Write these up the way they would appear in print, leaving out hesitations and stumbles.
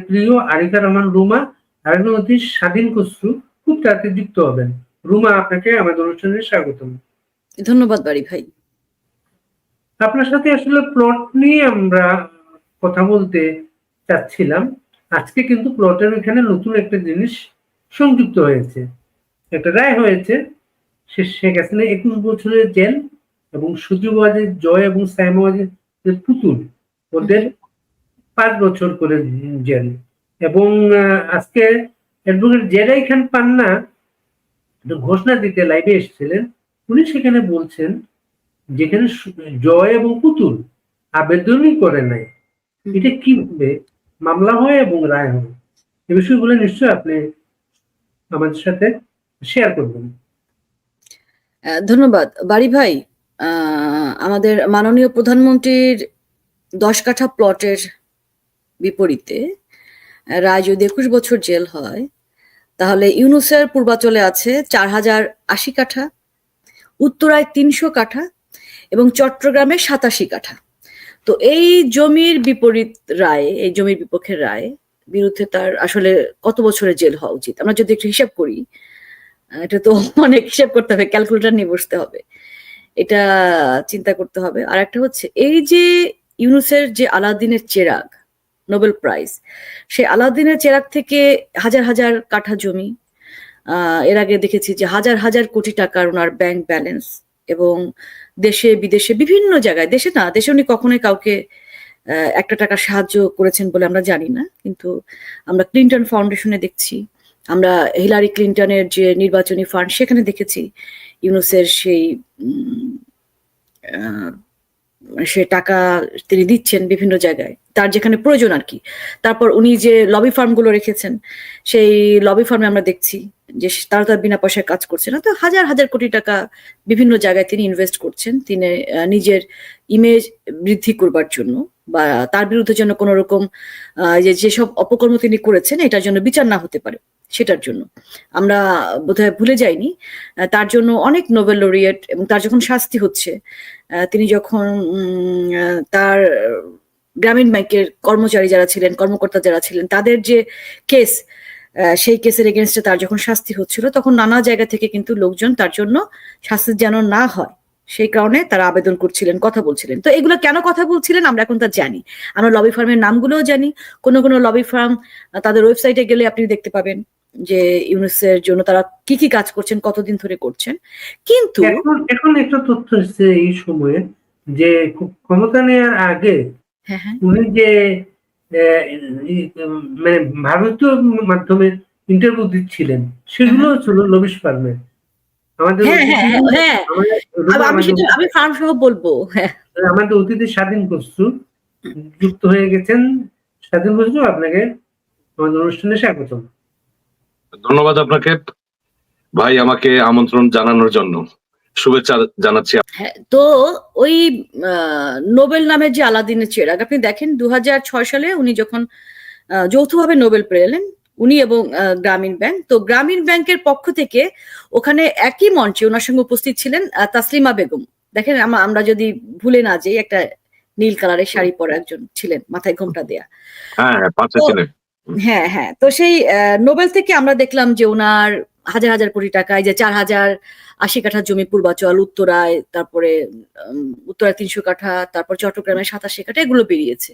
প্রিয় আরিকা রহমান রুমা আরেকজন অতি স্বাধীন খসরু খুব তাড়াতাড়ি যুক্ত হবেন। রুমা, আপনাকে আমাদের অনুষ্ঠানে স্বাগতম। ধন্যবাদ বাড়ি ভাই। আপনার সাথে আসলে প্লট নিয়ে আমরা কথা বলতে চাচ্ছিলাম। আজকে কিন্তু প্লটের এখানে নতুন একটা জিনিস সংযুক্ত হয়েছে, একটা রায় হয়েছে। শেখ হাসিনা 21 বছরের জেল এবং সুজীব ওয়াজেদ জয় এবং সাইমা ওয়াজেদের পুতুল ওদের 5 বছর করে জেল। এবং আজকে অ্যাডভোকেট জেরাই খান পান্না ঘোষণা দিতে লাইভে এসেছিলেন। উনি সেখানে বলছেন যেখানে জয় এবং পুতুল আবেদনই করে নাই, এটা কিভাবে মামলা হয় এবং রায় হয়, এ বিষয়গুলো নিশ্চয়ই আপনি আমাদের সাথে শেয়ার করবেন। ধন্যবাদ বাড়ি ভাই। আমাদের মাননীয় প্রধানমন্ত্রীর 10 কাঠা প্লটের বিপরীতে রায় যদি 21 বছর জেল হয়, তাহলে ইউনুসের পূর্বাচলে আছে 4080 কাঠা, উত্তরায় 300 কাঠা এবং চট্টগ্রামে 87 কাঠা। তো এই জমির বিপরীত রায়, এই জমির বিপক্ষের রায় বিরুদ্ধে তার আসলে কত বছরের জেল হওয়া উচিত? আমরা যদি একটু হিসাব করি, এটা তো অনেক হিসাব করতে হবে, ক্যালকুলেটর নিয়ে বসতে হবে, এটা চিন্তা করতে হবে। আর একটা হচ্ছে এই যে ইউনুসের যে আলাউদ্দিনের চেরাগ নোবেল প্রাইজ, সে আলাউদ্দিনের চেরাগ থেকে হাজার হাজার কাঠা জমি, এর আগে দেখেছি যে হাজার হাজার কোটি টাকার ওনার ব্যাংক ব্যালেন্স, এবং দেশে বিদেশে বিভিন্ন জায়গায়, দেশে না, দেশে উনি কখনোই কাউকে একটা টাকা সাহায্য করেছেন বলে আমরা জানি না, কিন্তু আমরা ক্লিন্টন ফাউন্ডেশনে দেখছি, আমরা হিলারি ক্লিন্টনের যে নির্বাচনী ফান্ড সেখানে দেখেছি ইউনুসের সেই সে টাকা তিনি দিচ্ছেন বিভিন্ন জায়গায় তার যেখানে প্রয়োজন আর কি। তারপর উনি যে লবি ফার্মগুলো রেখেছেন, সেই লবি ফার্মে আমরা দেখছি যে তার বিনা পয়সায় কাজ করছে না। তো হাজার হাজার কোটি টাকা বিভিন্ন জায়গায় তিনি ইনভেস্ট করছেন, তিনি নিজের ইমেজ বৃদ্ধি করবার জন্য, বা তার বিরুদ্ধে যেন কোনো রকম যেসব অপকর্ম তিনি করেছেন এটার জন্য বিচার না হতে পারে, সেটার জন্য আমরা বোধহয় ভুলে যাইনি। তার জন্য অনেক নোবেল লরিয়েট, এবং তার যখন শাস্তি হচ্ছে, তিনি যখন তার গ্রামীণ ব্যাংকের কর্মচারী যারা ছিলেন, কর্মকর্তা যারা ছিলেন, তাদের যে কেস, সেই কেসের এগেনস্টে তার যখন শাস্তি হচ্ছিল, তখন নানা জায়গা থেকে কিন্তু লোকজন তার জন্য শাস্তি যেন না হয় সেই কারণে তারা আবেদন করছিলেন, কথা বলছিলেন। তো এগুলো কেন কথা বলছিলেন আমরা এখন তা জানি, আমরা লবি ফার্মের নামগুলোও জানি। কোনো কোনো লবি ফার্ম তাদের ওয়েবসাইটে গেলে আপনি দেখতে পাবেন যে ইউনুসের জন্য তারা কি কি কাজ করছেন, কতদিন ধরে করছেন। কিন্তু এখন একটা তথ্য এসেছে এই সময়ে যে ক্ষমতা নেওয়ার আগে উনি যে মানে ভারতীয় মাধ্যমে ইন্টারভিউ দিচ্ছিলেন, সেগুলো ছিল লবিশ ফার্মে। আমি ফার্ম সহ বলবো, আমাদের অতিথি স্বাধীন খসরু যুক্ত হয়ে গেছেন। স্বাধীন খসরু, আপনাকে আমাদের অনুষ্ঠানে স্বাগতম। ধন্যবাদ আপনাকে ভাই, আমাকে আমন্ত্রণ জানানোর জন্য শুভেচ্ছা জানাচ্ছি। তো ওই নোবেল নামের যে আলাউদ্দিনের চেরাগ, আপনি দেখেন 2006 সালে উনি যখন যৌথভাবে নোবেল পেলেন, উনি এবং গ্রামীণ ব্যাংক, তো গ্রামীণ ব্যাংকের পক্ষ থেকে ওখানে একই মঞ্চে ওনার সঙ্গে উপস্থিত ছিলেন তাসলিমা বেগম। দেখেন আমরা যদি ভুলে না যাই, একটা নীল কালারের শাড়ি পরা একজন ছিলেন, মাথায় ঘোমটা দেয়া। হ্যাঁ হ্যাঁ, তো সেই নোবেল থেকে আমরা দেখলাম যে ওনার হাজার হাজার কোটি টাকায় যে 4080 কাঠা জমি পূর্বাচল, উত্তরায়, তারপরে উত্তরায় 300 কাঠা, তারপর চট্টগ্রামে 87 কাঠা, এগুলো বেরিয়েছে।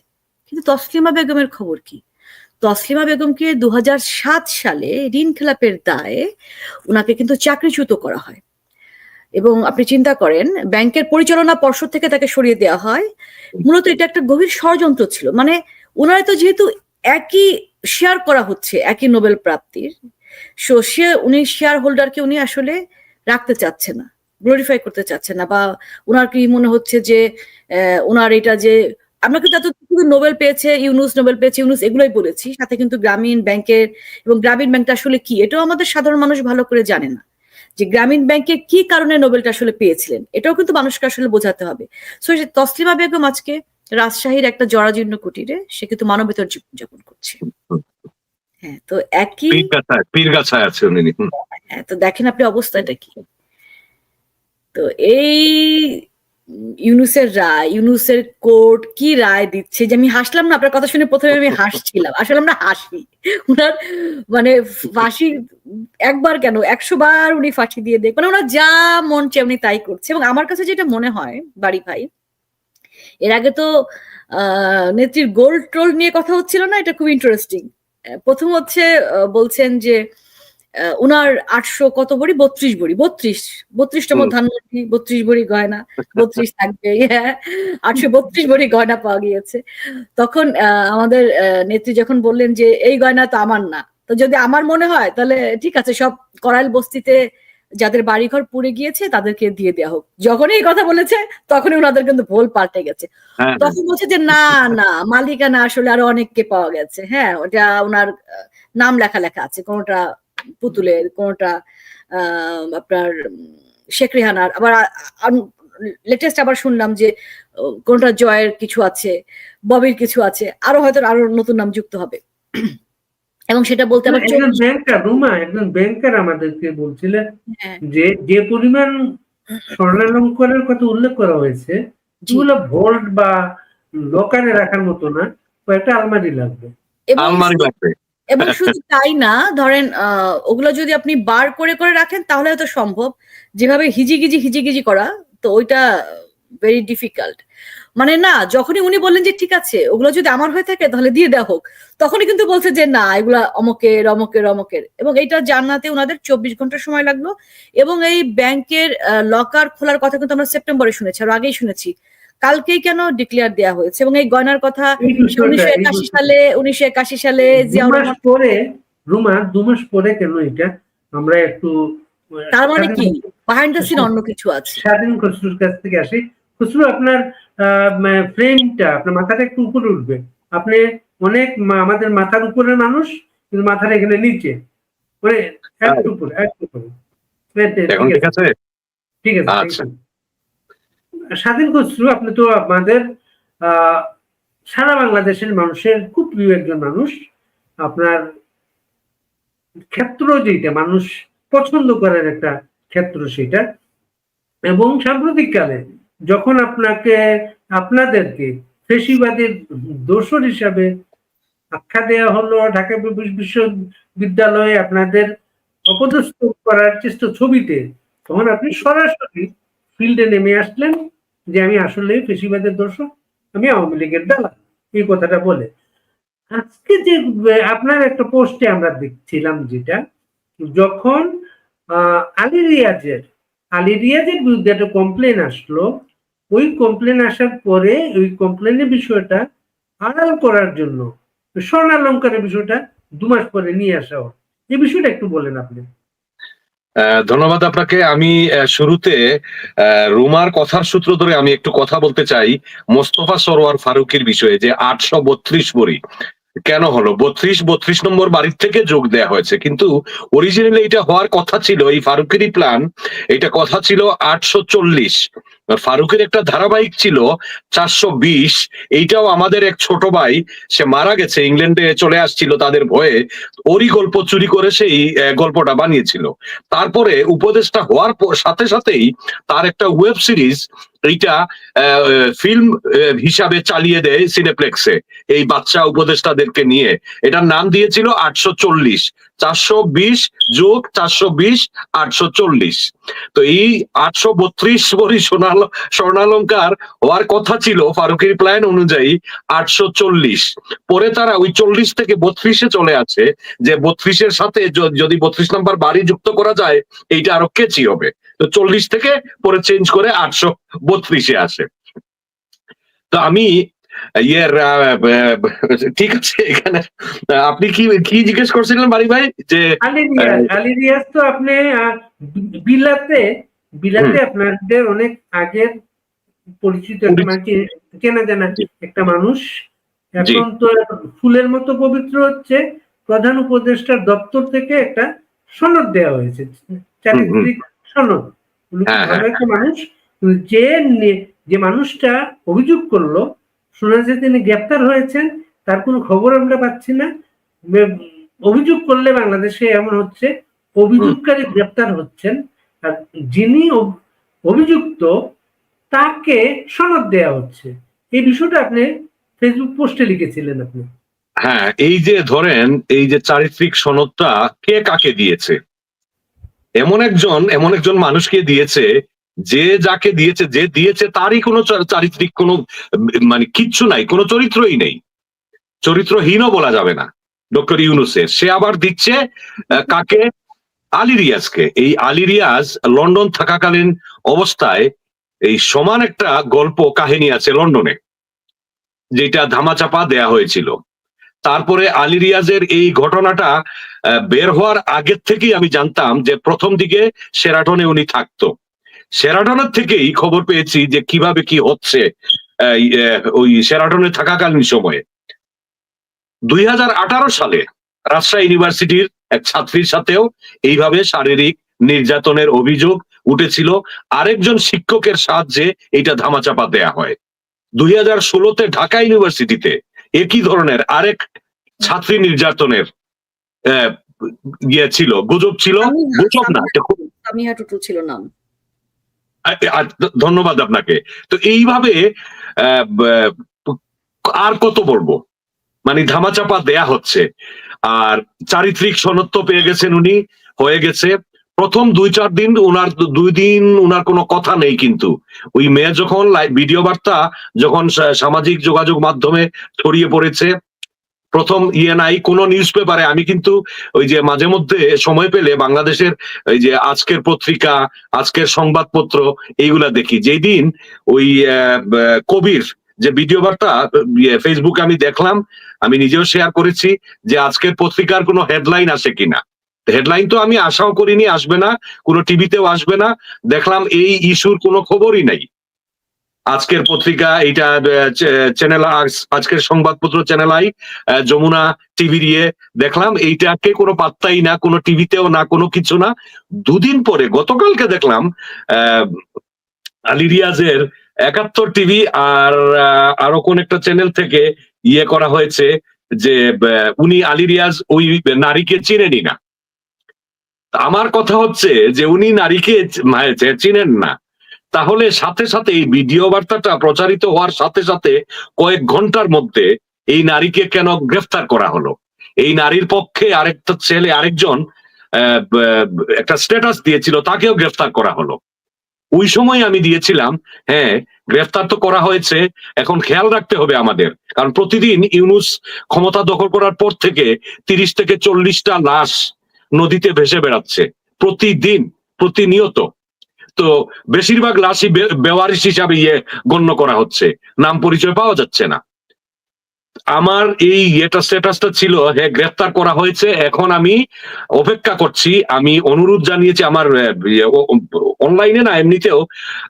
কিন্তু তসলিমা বেগমের খবর কি? তসলিমা বেগমকে 2007 সালে ঋণ খেলাপের দায়ে ওনাকে কিন্তু চাকরিচ্যুত করা হয়, এবং আপনি চিন্তা করেন ব্যাংকের পরিচালনা পর্ষদ থেকে তাকে সরিয়ে দেওয়া হয়। মূলত এটা একটা গভীর ষড়যন্ত্র ছিল। মানে ওনারা তো যেহেতু একই শেয়ার করা হচ্ছে, একই নোবেল প্রাপ্তির, উনি শেয়ার হোল্ডারকে উনি আসলে রাখতে চাচ্ছে না, গ্লোরিফাই করতে চাচ্ছে না, বা ওনার কি মনে হচ্ছে যে ওনার এটা যে আমরা কিন্তু এত নোবেল পেয়েছে ইউনুস, নোবেল পেয়েছে ইউনুস, এগুলোই বলেছি, সাথে কিন্তু গ্রামীণ ব্যাংকের, এবং গ্রামীণ ব্যাংকটা আসলে কি এটাও আমাদের সাধারণ মানুষ ভালো করে জানে না, যে গ্রামীণ ব্যাংকে কি কারণে নোবেলটা আসলে পেয়েছিলেন, এটাও কিন্তু মানুষকে আসলে বোঝাতে হবে। সো তসলিমা বেগম আজকে রাজশাহীর একটা জরাজীর্ণ কুটিরে সে কিন্তু মানবেতর জীবনযাপন করছে। হ্যাঁ, তো একই পীরগাছায় আছে উনি। হ্যাঁ, তো দেখেন আপনি অবস্থাটা কি। তো এই ইউনুসের কোর্ট কি রায় দিচ্ছে, যে আমি হাসলাম না আপনার কথা শুনে, প্রথমে আমি হাসছিলাম, আসলে আমরা হাসি উনার মানে ফাঁসি একবার কেন 100 বার উনি ফাঁসি দিয়ে দেখ, মানে ওনার যা মন চেয়ে উনি তাই করছে। এবং আমার কাছে যেটা মনে হয় বাড়ি ভাই, এর আগে তো নেত্রীর গোল্ড টোল নিয়ে কথা হচ্ছিল না, এটা খুব ইন্টারেস্টিং। প্রথম হচ্ছে বলছেন যে উনার 800 কত ভরি, 32 ভরি, 32তম ধানমন্ত্রী, 32 ভরি গয়না, 32 থাকবে, 832 ভরি গয়না পাওয়া গিয়েছে। তখন আমাদের নেত্রী যখন বললেন যে এই গয়না তো আমার না, তো যদি আমার মনে হয় তাহলে ঠিক আছে, সব করাইল বস্তিতে যাদের বাড়িঘর পুড়ে গিয়েছে তাদেরকে দিয়ে দেওয়া হোক। যখনই এই কথা বলেছে তখনই ওনাদের কিন্তু ভোল পাল্টে গেছে। তখন বলছে যে না না, মালিকানা আসলে আরো অনেককে পাওয়া গেছে, হ্যাঁ ওটা ওনার নাম লেখা আছে, কোনটা পুতুলের, কোনটা আপনার শেখ রেহানার, আবার লেটেস্ট আবার শুনলাম যে কোনটা জয়ের কিছু আছে, ববির কিছু আছে, আরো হয়তো আরো নতুন নাম যুক্ত হবে। এবং সেটা বলতে আবার একজন ব্যাংকার আমাদেরকে বলছিলেন যে পরিমাণ স্বর্ণালঙ্কারের কথা উল্লেখ করা হয়েছে, এগুলো ভোল্ট বা লকারে রাখার মতো না, কয়েকটা আলমারি লাগবে। এবং শুধু তাই না, ধরেন ওগুলো যদি আপনি বার করে করে রাখেন তাহলে হয়তো সম্ভব, যেভাবে হিজিগিজি করা, তো ওইটা ভেরি ডিফিকাল্ট। মানে না, যখনই উনি বললেন যে ঠিক আছে ওগুলো যদি আমার হয়ে থাকে তাহলে দিয়ে দেওয়া হোক, তখনই কিন্তু বলছে যে না এগুলা অমকের অমকের অমকের। এবং এইটা জানাতে ওনাদের 24 ঘন্টা সময় লাগলো। এবং এই ব্যাংকের লকার খোলার কথা কিন্তু আমরা সেপ্টেম্বরে শুনেছি, আর আগেই শুনেছি, কালকেই কেন ডিক্লেয়ার দেওয়া হয়েছে। এবং এই গয়নার কথা 1981 সালে রুমা 2 মাস পরে কেন, এটা আমরা একটু, তার মানে কি বিহাইন্ড দ্য সিন অন্য কিছু আছে। স্বাধীন খসরুর কাছ থেকে আসি। খসরু, আপনার ফ্রেমটা, আপনার মাথাটা একটু উপরে উঠবে। আপনি অনেক আমাদের মাথার উপরের মানুষ, কিন্তু মাথার এখানে নিচে, মানে একটু উপরে, ঠিক আছে। স্বাধীন খসরু, আপনি তো আমাদের সারা বাংলাদেশের মানুষের খুব প্রিয় একজন মানুষ। আপনার ক্ষেত্র যেটা মানুষ পছন্দ করার একটা ক্ষেত্র সেটা। এবং সাম্প্রতিককালে যখন আপনাদেরকে ফেসিবাদের দোসর হিসাবে আখ্যা দেওয়া হলো, ঢাকা বিশ্ববিদ্যালয়ে আপনাদের অপদস্থ করার চেষ্টা ছবিতে, তখন আপনি সরাসরি ফিল্ডে নেমে আসলেন যে আমি আসলে ফেসিবাদের দোসর, আমি আওয়ামী লীগের দালাল, এই কথাটা বলে। আজকে যে আপনার একটা পোস্টে আমরা দেখছিলাম, যেটা যখন আলী রিয়াজের বিরুদ্ধে একটা কমপ্লেন আসলো, ওই কমপ্লেন আসার পরে ওই কমপ্লেনের বিষয়টা আড়াল করার জন্য স্বর্ণালঙ্কারের বিষয়টা 2 মাস পরে নিয়ে আসা হয়। এই বিষয়টা একটু বলেন আপনি। ধন্যবাদ আপনাকে। আমি শুরুতে রুমার কথার সূত্র ধরে আমি একটু কথা বলতে চাই মোস্তফা সরোয়ার ফারুকের বিষয়ে, যে 832 বড়ি কেন হলো। 32 নম্বর বাড়ির থেকে যোগ দেয়া হয়েছে, কিন্তু অরিজিনালি এটা হওয়ার কথা ছিল, এই ফারুকেরই প্ল্যান, এটা কথা ছিল 840। ফারুকের একটা ধারাবাহিক ছিল 420, এইটাও আমাদের এক ছোট ভাই, সে মারা গেছে, ইংল্যান্ডে চলে আসছিল তাদের ভয়ে, ওরই গল্প চুরি করে সেই গল্পটা বানিয়েছিল। তারপরে উপদেষ্টা হওয়ার সাথে সাথেই তার একটা ওয়েব সিরিজ এইটা ফিল্ম হিসাবে চালিয়ে দেয় সিনেপ্লেক্সে, এই বাচ্চা উপদেষ্টাদেরকে নিয়ে। এটার নাম দিয়েছিল 840, 420 যোগ 420, 840। তো এই 832 বড়ি স্বর্ণালঙ্কার হওয়ার কথা ছিল ফারুকের প্ল্যান অনুযায়ী 840। পরে তারা ওই 40 থেকে 32-এ চলে আসে, যে 32-এর সাথে যদি 32 নম্বর বাড়ি যুক্ত করা যায় এইটা আরো কেচি হবে। তো 40 থেকে পরে চেঞ্জ করে 832-এ আসে। তো আমি ঠিক আছে, এখানে আপনি কি জিজ্ঞেস করছিলেন বাড়ি ভাই? যে আলী রিয়াজ তো আপনি বিলাতে আপনাদের অনেক আগের পরিচিত চেনা জানা একটা মানুষ। এখন তো ফুলের মতো পবিত্র হচ্ছে, প্রধান উপদেষ্টার দপ্তর থেকে একটা সনদ দেওয়া হয়েছে, চারিত্রিক সনদ। ভালো একটা মানুষ, যে মানুষটা অভিযোগ করলো, শোনা যায় তিনি গ্রেপ্তার হয়েছেন, তার কোনো খবর আমরা পাচ্ছি না। অভিযোগ করলে বাংলাদেশে এমন হচ্ছে, অভিযোগকারী গ্রেপ্তার হচ্ছেন, আর যিনি অভিযুক্ত তাকে সনদ দেয়া হচ্ছে। এই বিষয়টা আপনি ফেসবুক পোস্টে লিখেছিলেন আপনি। হ্যাঁ, এই যে ধরেন এই যে চারিত্রিক সনদটা কে কাকে দিয়েছে, এমন একজন মানুষকে দিয়েছে, যে যাকে দিয়েছে, যে দিয়েছে তারই কোনো চারিত্রিক কোনো মানে কিচ্ছু নাই, কোনো চরিত্রই নেই, চরিত্রহীনও বলা যাবে না ডক্টর ইউনূসের। সে আবার দিচ্ছে কাকে? আলী রিয়াজকে। এই আলী রিয়াজ লন্ডন থাকাকালীন অবস্থায় এই সমান একটা গল্প কাহিনী আছে লন্ডনে, যেটা ধামাচাপা দেয়া হয়েছিল। তারপরে আলী রিয়াজের এই ঘটনাটা বের হওয়ার আগের থেকেই আমি জানতাম যে প্রথম দিকে শেরাটনে উনি থাকতো। শেরাটনের থেকেই খবর পেয়েছি যে কিভাবে কি হচ্ছে ওই শেরাটনে থাকাকালীন সময়ে। 2018 সালে রাজশাহী ইউনিভার্সিটির এক ছাত্রীর সাথেও এইভাবে শারীরিক নির্যাতনের অভিযোগ উঠেছিল। আরেকজন শিক্ষকের সাহায্যে এটা ধামাচাপা দেয়া হয়। 2016-তে ঢাকা ইউনিভার্সিটিতে একই ধরনের আরেক ছাত্রী নির্যাতনের ইয়ে ছিল, গুজব ছিল, গুজব না, সামিহা টুটু ছিল নাম। ধন্যবাদ আপনাকে। তো এইভাবে আর কত বলবো, মানে ধামাচাপা দেয়া হচ্ছে। আর চারিত্রিক সনদ পেয়ে গেছেন উনি, হয়ে গেছে। প্রথম 2-4 দিন উনার 2 দিন উনার কোনো কথা নেই, কিন্তু ওই মেয়ে যখন ভিডিও বার্তা যখন সামাজিক যোগাযোগ মাধ্যমে ছড়িয়ে পড়েছে, প্রথম নাই কোনো নিউজ পেপারে। আমি কিন্তু ওই যে মাঝে মধ্যে সময় পেলে বাংলাদেশের ওই যে আজকের পত্রিকা, আজকের সংবাদপত্র এইগুলা দেখি। যেই দিন ওই কবির যে ভিডিও বার্তা ফেসবুকে আমি দেখলাম, আমি নিজেও শেয়ার করেছি যে আজকের পত্রিকার কোনো হেডলাইন আসে কিনা। হেডলাইন তো আমি আশাও করিনি আসবে না, কোনো টিভিতেও আসবে না। দেখলাম এই ইস্যুর কোনো খবরই নাই। আজকের পত্রিকা এইটা চ্যানেল, আজকের সংবাদপত্র চ্যানেল আই, যমুনা টিভির দেখলাম এইটাকে কোনো পাত্তাই না, কোনো টিভিতেও না, কোনো কিছু না। 2 দিন পরে গতকালকে দেখলাম আলী রিয়াজের 71 টিভি আর আরো কোন একটা চ্যানেল থেকে করা হয়েছে যে উনি আলী রিয়াজ ওই নারীকে চিনেনি না। আমার কথা হচ্ছে যে উনি নারীকে চিনেন না, তাহলে সাথে সাথে এই ভিডিও বার্তাটা প্রচারিত হওয়ার সাথে সাথে কয়েক ঘন্টার মধ্যে এই নারীকে কেন গ্রেফতার করা হলো? এই নারীর পক্ষে আরেকটা ছেলে, আরেকজন একটা স্ট্যাটাস দিয়েছিল, তাকেও গ্রেফতার করা হলো। ওই সময় আমি দিয়েছিলাম, হ্যাঁ গ্রেফতার তো করা হয়েছে, এখন খেয়াল রাখতে হবে আমাদের, কারণ প্রতিদিন ইউনূস ক্ষমতা দখল করার পর থেকে 30 থেকে 40টা লাশ নদীতে ভেসে বেড়াচ্ছে প্রতিদিন, প্রতিনিয়ত। তো বেশিরভাগ লাশই বেওয়ারিশ হিসাবে গণ্য করা হচ্ছে, নাম পরিচয় পাওয়া যাচ্ছে না। আমার এই স্ট্যাটাসটা ছিল, হ্যাঁ গ্রেফতার করা হয়েছে। এখন আমি অপেক্ষা করছি, আমি অনুরোধ জানিয়েছি আমার অনলাইনে না এমনিতেও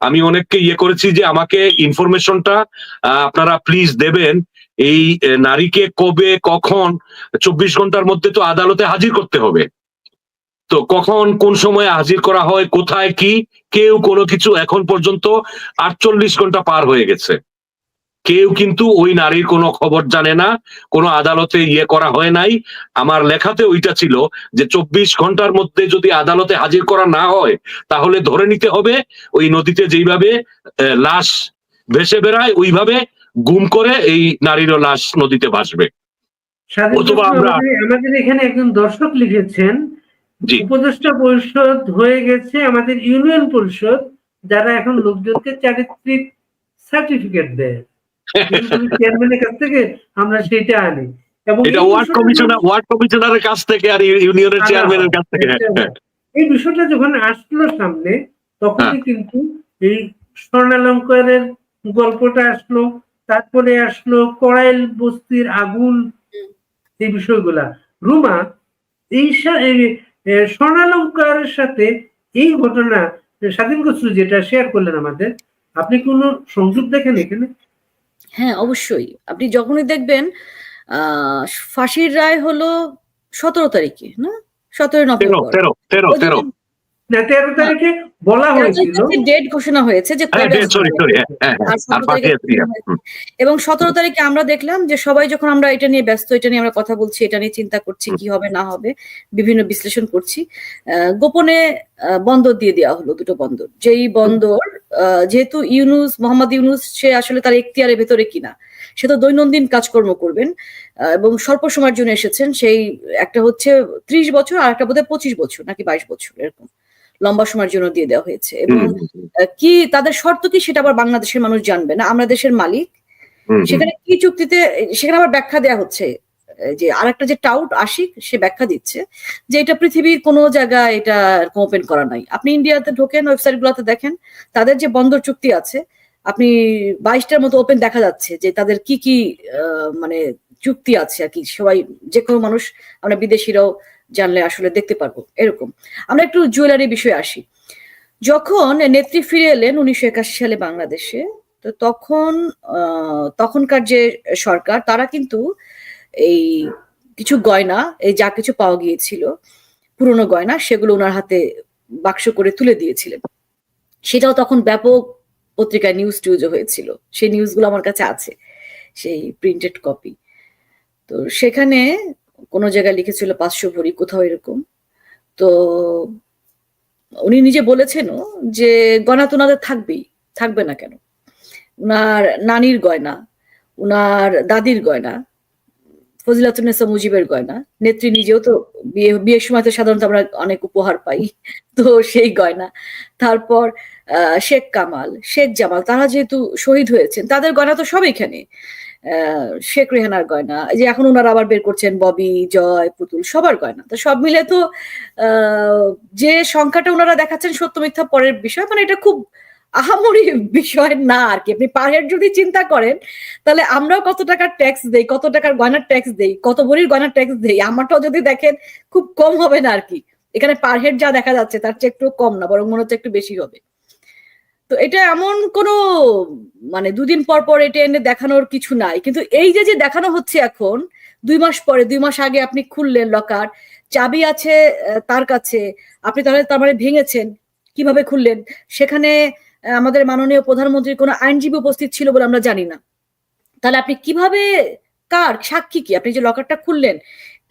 আমি অনেককে করেছি যে আমাকে ইনফরমেশনটা আপনারা প্লিজ দেবেন, এই নারীকে কবে কখন, 24 ঘন্টার মধ্যে তো আদালতে হাজির করতে হবে। তো কখন কোন সময় হাজির করা হয়, কোথায় কি, কেউ কোনো কিছু এখন পর্যন্ত 48 ঘন্টা পার হয়ে গেছে, কেউ কিন্তু ওই নারীর কোনো খবর জানে না, কোনো আদালতে করা হয় নাই। আমার লেখাতে ওইটা ছিল যে 24 ঘন্টার মধ্যে যদি আদালতে হাজির করা না হয়, তাহলে ধরে নিতে হবে ওই নদীতে যেইভাবে লাশ ভেসে বেড়ায় ওইভাবে গুম করে এই নারীরও লাশ নদীতে ভাসবে। অথবা আমাদের এখানে একজন দর্শক লিখেছেন, উপদেষ্টা পরিষদ হয়ে গেছে আমাদের ইউনিয়ন পরিষদ, যারা এখন লোকজনকে চারিত্রিক সার্টিফিকেট দেয়। চেয়ারম্যানের কাছ থেকে আমরা সেটা আনি, এবং এটা ওয়ার্ড কমিশনারের কাছ থেকে আর ইউনিয়নের চেয়ারম্যানের কাছ থেকে। এই বিষয়টা যখন আসলো সামনে, তখনই কিন্তু এই স্বর্ণালঙ্কারের গল্পটা আসলো, তারপরে আসলো করাইল বস্তির আগুন, এই বিষয়গুলা। রুমা, এই স্বর্ণালঙ্কারের সাথে এই ঘটনা স্বাধীন খসরু যেটা শেয়ার করলেন আমাদের, আপনি কোনো সংযোগ দেখেন এখানে? হ্যাঁ অবশ্যই, আপনি যখনই দেখবেন ফাঁসির রায় হলো 17 তারিখে, না 17 নভেম্বর, না, 13 তারিখে বলা হয়েছিল। ডেট ঘোষণা হয়েছে যে কবে সরি সরি, আর 17 তারিখে ঘোষণা হয়েছে। এবং 17 তারিখে আমরা দেখলাম যে সবাই যখন আমরা এটা নিয়ে ব্যস্ত, এটা নিয়ে আমরা কথা বলছি, এটা নিয়ে চিন্তা করছি কি হবে না হবে, বিভিন্ন বিশ্লেষণ করছি, গোপনে বন্দর দিয়ে দেওয়া হলো, দুটো বন্দর। যেই বন্দর যেহেতু মোহাম্মদ ইউনূস সে আসলে তার এখতিয়ারের ভেতরে কিনা, সে তো দৈনন্দিন কাজকর্ম করবেন এবং স্বল্প সময়ের জন্য এসেছেন। সেই একটা হচ্ছে 30 বছর, আর একটা বোধহয় 25 বছর নাকি 22 বছর, এরকম লম্বা সময়ের জন্য দিয়ে দেওয়া হয়েছে। এবং কি তাদের শর্ত কি সেটা আবার বাংলাদেশের মানুষ জানবে না, আমরা দেশের মালিক। সেখানে কি চুক্তিতে, সেখানে আবার ব্যাখ্যা দেওয়া হচ্ছে যে আরেকটা যে টাউট আশিক, সে ব্যাখ্যা দিচ্ছে যে এটা পৃথিবীর কোনো জায়গায় এটা ওপেন করা নাই। আপনি ইন্ডিয়াতে ঢোকেন, ওয়েবসাইট গুলোতে দেখেন তাদের যে বন্দর চুক্তি আছে, আপনি 22টার মতো ওপেন দেখা যাচ্ছে যে তাদের কি কি মানে চুক্তি আছে আর কি। সবাই, যে কোনো মানুষ, আমরা বিদেশিরাও জানলে আসলে দেখতে পারবো এরকম। আমরা একটু জুয়েলারি বিষয়ে আসি। যখন নেত্রী ফিরে এলেন 1981 সালে বাংলাদেশে, তো তখনকার যে সরকার, তারা কিন্তু এই কিছু গয়না, এই যা কিছু পাওয়া গিয়েছিল পুরনো গয়না, সেগুলো ওনার হাতে বাক্স করে তুলে দিয়েছিলেন। সেটাও তখন ব্যাপক পত্রিকায় নিউজও হয়েছিল। সেই নিউজগুলো আমার কাছে আছে, সেই প্রিন্টেড কপি। তো সেখানে কোনো জায়গায় লিখেছিল 500 ভরি, কোথাও এরকম। তো উনি নিজে বলেছেনও যে গয়না তো ওনাদের থাকবেই, থাকবে না কেন? উনার নানির গয়না, উনার দাদির গয়না, ফজিলাতুন্নেসা মুজিবের গয়না, নেত্রী নিজেও তো বিয়ের সময় তো সাধারণত আমরা অনেক উপহার পাই, তো সেই গয়না। তারপর শেখ কামাল, শেখ জামাল, তারা যেহেতু শহীদ হয়েছেন, তাদের গয়না তো সব এখানে। শেখ রেহানার গয়না, এই যে এখন ওনারা আবার বের করছেন, ববি, জয়, পুতুল, সবার গয়না। তো সব মিলে তো যে সংখ্যাটা ওনারা দেখাচ্ছেন সত্য মিথ্যা পরের বিষয়, মানে এটা খুব আহামরি বিষয় না আর কি। আপনি পার হেড যদি চিন্তা করেন, তাহলে আমরাও কত টাকার ট্যাক্স দেই, কত টাকার গয়নার ট্যাক্স দেই, কত ভরির গয়নার ট্যাক্স দেই, আমারটাও যদি দেখেন খুব কম হবে না আর কি। এখানে পার হেড যা দেখা যাচ্ছে তার চেয়ে একটু কম না, বরং মনে হচ্ছে একটু বেশি হবে। তো এটা এমন কোনো মানে দুদিন পর পর এটা এনে দেখানোর কিছু নাই। কিন্তু এই যে দেখানো হচ্ছে এখন, 2 মাস পরে, 2 মাস আগে আপনি খুললেন লকার, চাবি আছে তার কাছে, আপনি তাহলে তার মানে ভেঙেছেন, কিভাবে খুললেন? সেখানে আমাদের মাননীয় প্রধানমন্ত্রীর কোনো আইনজীবী উপস্থিত ছিল বলে আমরা জানি না। তাহলে আপনি কিভাবে, কার সাক্ষী কি? আপনি যে লকারটা খুললেন,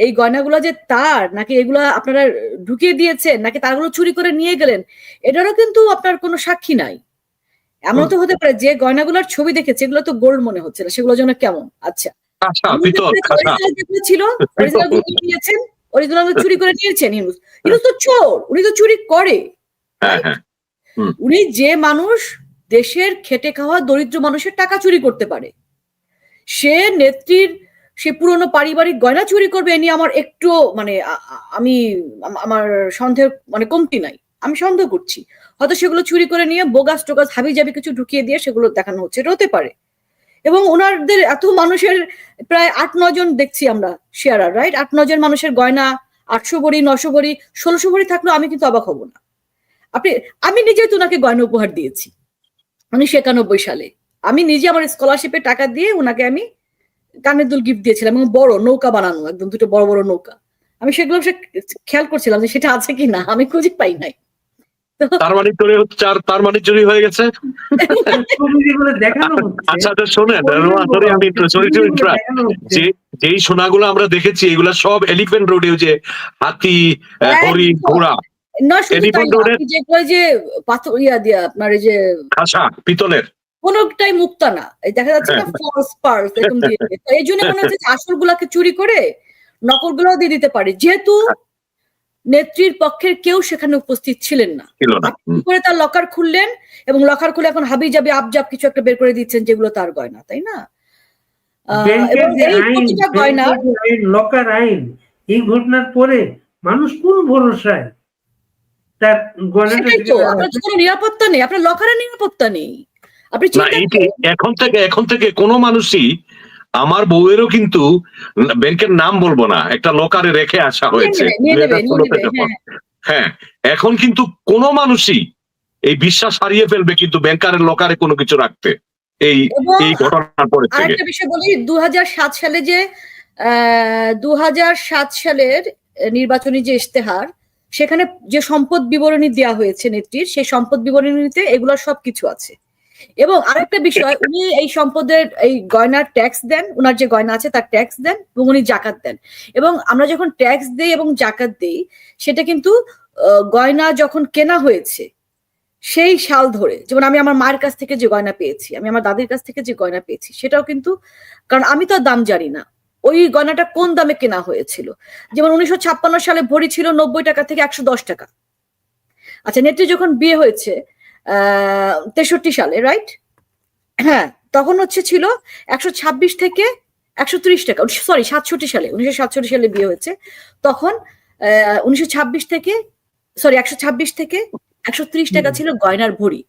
এই গয়নাগুলো যে তার, নাকি এগুলা আপনারা ঢুকিয়ে দিয়েছেন, নাকি তারগুলো চুরি করে নিয়ে গেলেন, এটারও কিন্তু আপনার কোনো সাক্ষী নাই। এমন তো হতে পারে যে গয়নাগুলোর ছবি দেখেছে এগুলো তো গোল্ড মনে হচ্ছে না, সেগুলো যেন কেমন। আচ্ছা, ছিল অরিজিনাল চুরি করে নিয়েছেন। ইউনূস তো চোর, উনি তো চুরি করে। উনি যে মানুষ দেশের খেটে খাওয়া দরিদ্র মানুষের টাকা চুরি করতে পারে, সে নেত্রীর সে পুরনো পারিবারিক গয়না চুরি করবে, এ নিয়ে আমার একটু মানে আমার সন্দেহ মানে কমতি নাই। আমি সন্দেহ করছি হয়তো সেগুলো চুরি করে নিয়ে বোগাস টোগাস হাবি জাবি কিছু ঢুকিয়ে দিয়ে সেগুলো দেখানো হচ্ছে, এটা হতে পারে। এবং ওনাদের এত মানুষের প্রায় 8-9 জন দেখছি আমরা শেয়ারার, রাইট? 8-9 জন মানুষের গয়না 800 ভরি, 900 ভরি, 1600 ভরি থাকলেও আমি কিন্তু অবাক হব না। আমি নিজেই তো ওনাকে গয়না উপহার দিয়েছি 1991 সালে। আমি নিজে আমার স্কলারশিপে টাকা দিয়ে ওনাকে আমি কানের দুল গিফট দিয়েছিলাম, এবং বড় নৌকা বানানো, একদম 2টো বড় বড় নৌকা। আমি সেগুলো খেয়াল করছিলাম যে সেটা আছে কি না, আমি খুঁজে পাই নাই। তার মানে চুরি হয়ে গেছে। আচ্ছা শোনেন, আমি যেই সোনাগুলো আমরা দেখেছি এগুলা সব এলিফ্যান্ট রোডে, যে হাতি, হরিণ, ঘোড়া, যে পাথর দিয়া আপনার এই যে খাসা পিতলের, কোনটাই মুক্তা না, এই দেখা যাচ্ছে না ফলস পার্ল এরকম দিয়ে। এই জন্য মনে হচ্ছে আসল গুলাকে চুরি করে নকল গুলাও দিয়ে দিতে পারে, যেহেতু নেত্রীর পক্ষের কেউ সেখানে উপস্থিত ছিলেন না। করে তার লকার খুললেন, এবং লকার খুলে এখন হাবি জাবি আবজাব কিছু একটা বের করে দিচ্ছেন যেগুলো তার গয়না, তাই না? লকার আইন, এই ঘটনার পরে মানুষ কোন ভরসায় তার গয়নাটা, আপনার কোনো নিরাপত্তা নেই, আপনার লকারের নিরাপত্তা নেই। আপনি এখন থেকে কোনো মানুষই, আমার বউয়েরও কিন্তু ব্যাংকের নাম বলবো না, একটা লকারে রেখে আসা হয়েছে। হ্যাঁ, এখন কিন্তু কোনো মানুষই এই বিশ্বাস হারিয়ে ফেলবে কিন্তু ব্যাংকারের লকারে কোনো কিছু রাখতে, এই ঘটনার পরে থেকে। আরেকটা বিষয় বলি, 2007 সালে যে 2007 সালের নির্বাচনী যে ইশতেহার, সেখানে যে সম্পদ বিবরণী দেওয়া হয়েছে নেত্রীর, সেই সম্পদ বিবরণীতে এগুলোর সবকিছু আছে। এবং আরেকটা বিষয়, উনি এই সম্পদের এই গয়নার ট্যাক্স দেন, উনার যে গয়না আছে তার ট্যাক্স দেন এবং উনি জাকাত দেন। এবং আমরা যখন ট্যাক্স দেই এবং জাকাত দেই, সেটা কিন্তু গয়না যখন কেনা হয়েছে সেই সাল ধরে, যেমন আমি আমার মায়ের কাছ থেকে যে গয়না পেয়েছি, আমি আমার দাদির কাছ থেকে যে গয়না পেয়েছি, সেটাও কিন্তু, কারণ আমি তো আর দাম জানি না ওই গয়নাটা কোন দামে কেনা হয়েছিল। যেমন 1956 সালে ভরি ছিল 90 টাকা থেকে 110 টাকা। আচ্ছা, নেত্রী যখন বিয়ে হয়েছে 63 সালে, রাইট? হ্যাঁ, তখন ছিল 126 থেকে 130 টাকা। সরি, 67 সালে, 1967 সালে বিয়ে হয়েছে। তখন 126 থেকে 130 টাকা ছিল গয়নার ভরি।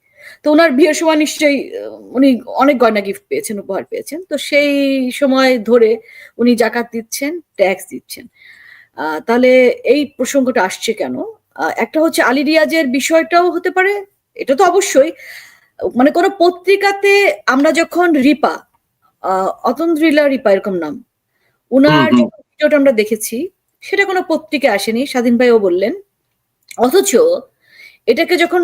তো ওনার বিয়ের সময় নিশ্চয়ই উনি অনেক গয়না গিফট পেয়েছেন, উপহার পেয়েছেন। তো সেই সময় ধরে উনি জাকাত দিচ্ছেন, ট্যাক্স দিচ্ছেন। তাহলে এই প্রসঙ্গটা আসছে কেন? একটা হচ্ছে আলী রিয়াজের বিষয়টাও হতে পারে, এটা তো অবশ্যই। মানে কোনো পত্রিকাতে আমরা যখন রিপা, অতন্দ্রিলা রিপা এরকম নাম, উনার যে ভিডিওটা আমরা দেখেছি, সেটা কোনো পত্রিকায় আসেনি, স্বাধীন ভাইও বললেন। অথচ এটাকে যখন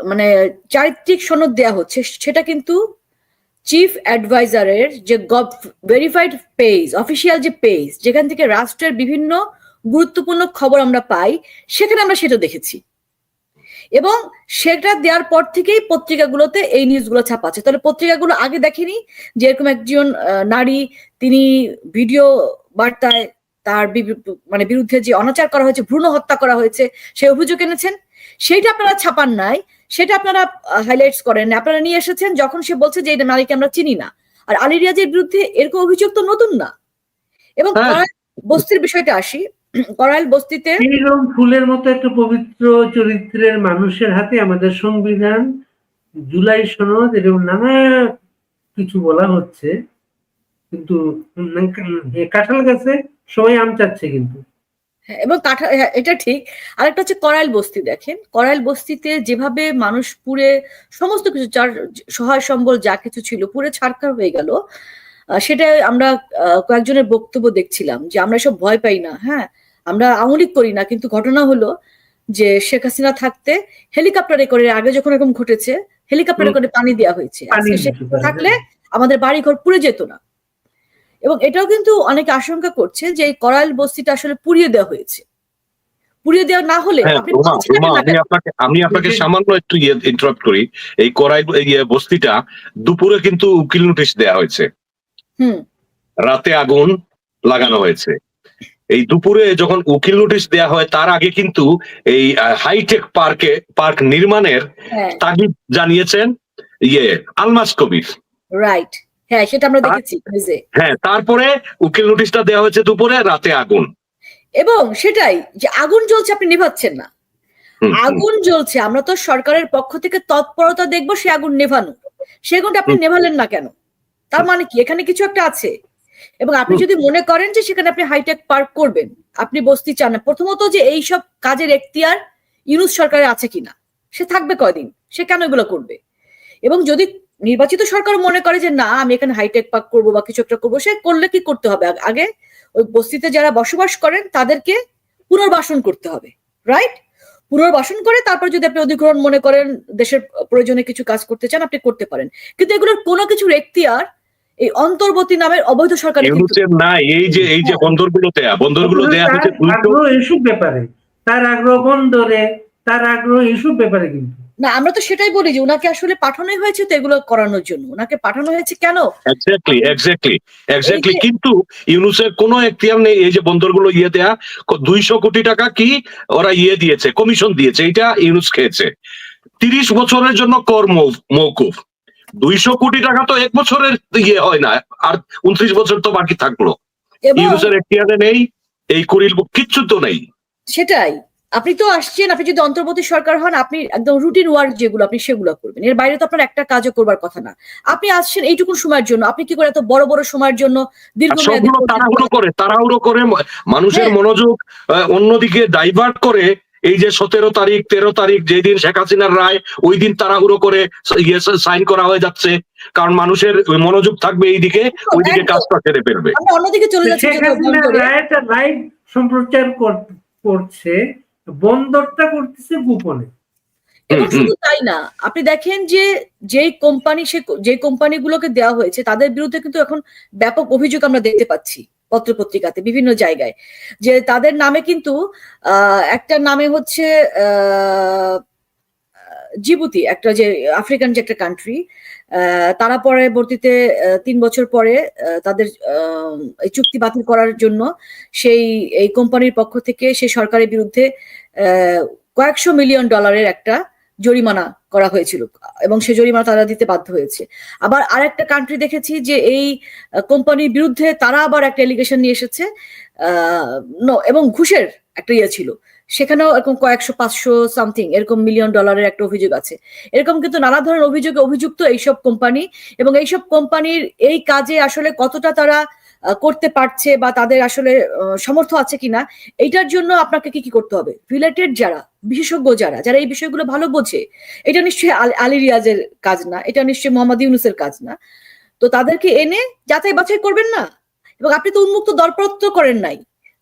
মানে চারিত্রিক সনদ দেয়া হচ্ছে, সেটা কিন্তু চিফ অ্যাডভাইজারের যে ভেরিফাইড পেজ, অফিসিয়াল যে পেজ, যেখান থেকে রাষ্ট্রের বিভিন্ন গুরুত্বপূর্ণ খবর আমরা পাই, সেখানে আমরা সেটা দেখেছি। এবং সেটা দেওয়ার পর থেকেই পত্রিকাগুলোতে এই নিউজগুলো ছাপাচ্ছে। তাহলে পত্রিকাগুলো আগে দেখেনি যে এরকম একজন নারী, তিনি ভিডিও বার্তায় তার মানে বিরুদ্ধে যে অনাচার করা হয়েছে, ভ্রূণ হত্যা করা হয়েছে, সেই অভিযোগ এনেছেন। সেইটা আপনারা ছাপান নাই, সেটা আপনারা হাইলাইটস করেন, আপনারা নিয়ে এসেছেন যখন সে বলছে যে এই নারীকে আমরা চিনি না। আর আলী রিয়াজের বিরুদ্ধে এরকম অভিযোগ তো নতুন না। এবং বস্তির বিষয়টা আসি, করাইল বস্তিতে এইরকম ফুলের মতো একটা পবিত্র চরিত্রের মানুষের হাতে আমাদের সংবিধান, জুলাই সনদ, এরকম নানা কিছু বলা হচ্ছে, কিন্তু কাঁঠাল গাছে সবাই আম চাচ্ছে কিন্তু। এবং এটা ঠিক। আরেকটা হচ্ছে করাইল বস্তি। দেখেন, করাইল বস্তিতে যেভাবে মানুষ পুড়ে সমস্ত কিছু, যার সহায় সম্বল যা কিছু ছিল, পুড়ে ছারখার হয়ে গেল। সেটা আমরা কয়েকজনের বক্তব্য দেখছিলাম যে আমরা সব ভয় পাই না, হ্যাঁ, আমরা আওয়ামী লীগ করি না, কিন্তু ঘটনা হলো যে শেখ হাসিনা থাকতে হেলিকপ্টারে করে, আগে যখন এরকম ঘটেছে হেলিকপ্টারে করে পানি দেওয়া হয়েছে, আজকে শেখ হাসিনা থাকলে আমাদের বাড়ি ঘর পুড়ে যেত না। এবং এটাও কিন্তু অনেকে আশঙ্কা করছে যে এই করাইল বস্তিটা আসলে পুড়িয়ে দেওয়া হয়েছে। পুড়িয়ে দেওয়া না হলে আমি আপনাকে সামান্য একটু ইন্টারাপ্ট করি। এই করাইল বস্তিটা দুপুরে কিন্তু উকিল নোটিশ দেওয়া হয়েছে, রাতে আগুন লাগানো হয়েছে। এই দুপুরে যখন উকিল নোটিশ দেওয়া হয়, তার আগে কিন্তু এই হাইটেক পার্ক নির্মাণের তাগিদ জানিয়েছেন আলমাস কবির, রাইট? হ্যাঁ, সেটা আমরা দেখেছি। হ্যাঁ, তারপরে উকিল নোটিশটা দেওয়া হয়েছে দুপুরে, রাতে আগুন। এবং সেটাই যে আগুন জ্বলছে, আপনি নেভাচ্ছেন না। আগুন জ্বলছে, আমরা তো সরকারের পক্ষ থেকে তৎপরতা দেখবো সে আগুন নেভানো, সেগুনটা আপনি নেভালেন না কেন? তার মানে কি এখানে কিছু একটা আছে। এবং আপনি যদি মনে করেন যে সেখানে আপনি হাইটেক পার্ক করবেন, আপনি বস্তি চান না, প্রথমত যে এইসব কাজের এখতিয়ার ইউনূস সরকারের আছে কিনা, সে থাকবে কয়দিন, সে কেন এগুলো করবে? এবং যদি নির্বাচিত সরকার মনে করে যে না আমি এখানে হাইটেক পার্ক করবো বা কিছু একটা করবো, সে করলে কি করতে হবে? আগে ওই বস্তিতে যারা বসবাস করেন তাদেরকে পুনর্বাসন করতে হবে, রাইট? পুনর্বাসন করে তারপর যদি আপনি অধিগ্রহণ মনে করেন, দেশের প্রয়োজনে কিছু কাজ করতে চান, আপনি করতে পারেন। কিন্তু এগুলোর কোনো কিছুর এখতিয়ার এই অন্তর্বর্তী নামের অবৈধ সরকার নাই। এই যে বন্দরগুলো দেয়া হচ্ছে এইসব ব্যাপারে, তার আগ্রহ বন্দরে, তার আগ্রহ এইসব ব্যাপারে। কিন্তু না, আমরা তো সেটাই বলি যে ওনাকে আসলে পাঠানোই হয়েছে তো এগুলো করানোর জন্য। ওনাকে পাঠানো হয়েছে কেন? এক্স্যাক্টলি। কিন্তু ইউনূসের কোনো এখতিয়ার নেই এই যে বন্দরগুলো দেয়া। 200 কোটি টাকা কি ওরা দিয়েছে, কমিশন দিয়েছে, এটা ইউনূস খেয়েছে। 30 বছরের জন্য কর মওকুফ। 200 কোটি টাকা তো 1 বছরের হয় না, আর 29 বছর তো বাকি থাকলো। ইউনূসের এখতিয়ারে নেই, এই করিল কিচ্ছু তো নেই। সেটাই। আপনি তো আসছেন, আপনি যদি অন্তর্বর্তী সরকার হন, আপনি একদম রুটিন ওয়ার্ক যেগুলো আপনি সেগুলো করবেন, এর বাইরে তো আপনার একটা কাজও করবার কথা না। আপনি আসছেন এইটুকু সময়ের জন্য, আপনি কি করে এত বড় বড় সময়ের জন্য দীর্ঘমেয়াদী তাড়াহুড়ো করে মানুষের মনোযোগ অন্যদিকে ডাইভার্ট করে, এই যে 17 তারিখ 13 তারিখ যেদিন শেখ হাসিনার রায়, ওই দিন তাড়াহুড়ো করে সাইন করা হয়ে যাচ্ছে, কারণ মানুষের মনোযোগ থাকবে এইদিকে, ওইদিকে কাজটা ছেড়ে ফেলবে। অন্যদিকে চলে যাচ্ছে। রায়টা লাইভ সম্প্রচার করছে বন্দরটা করতেছে গোপনে। এবং শুধু তাই না, আপনি দেখেন যে যে কোম্পানিগুলোকে দেওয়া হয়েছে তাদের বিরুদ্ধে কিন্তু এখন ব্যাপক অভিযোগ আমরা দেখতে পাচ্ছি পত্রপত্রিকাতে বিভিন্ন জায়গায়, যে তাদের নামে কিন্তু একটা নামে হচ্ছে জিবুতি, একটা যে আফ্রিকান যে একটা কান্ট্রি, তারা পরবর্তীতে 3 বছর পরে তাদের এই চুক্তি বাতিল করার জন্য এই কোম্পানির পক্ষ থেকে সেই সরকারের বিরুদ্ধে কয়েকশো মিলিয়ন ডলারের একটা জরিমানা করা হয়েছিল এবং সেই জরিমানা তারা দিতে বাধ্য হয়েছে। আবার আরেকটা কান্ট্রি দেখেছি যে এই কোম্পানির বিরুদ্ধে তারা আবার একটা এলিগেশন নিয়ে এসেছে এবং ঘুষের একটা ইয়ে ছিল, সেখানেও এরকম কয়েকশো 500 সামথিং এরকম মিলিয়ন ডলারের একটা অভিযোগ আছে। এরকম কিন্তু নানা ধরনের অভিযোগে অভিযুক্ত এইসব কোম্পানি, এবং এইসব কোম্পানির এই কাজে আসলে কতটা তারা করতে পারছে বা তাদের আসলে সামর্থ্য আছে কিনা, এইটার জন্য আপনাকে কি করতে হবে, রিলেটেড যারা বিশেষজ্ঞ যারা এই বিষয়গুলো ভালো বোঝে, এটা নিশ্চয়ই আলী রিয়াজের কাজ না, এটা নিশ্চয়ই মোহাম্মদ ইউনূসের কাজ না, তো তাদেরকে এনে যাচাই বাছাই করবেন না। এবং আপনি তো উন্মুক্ত দরপত্র করেন নাই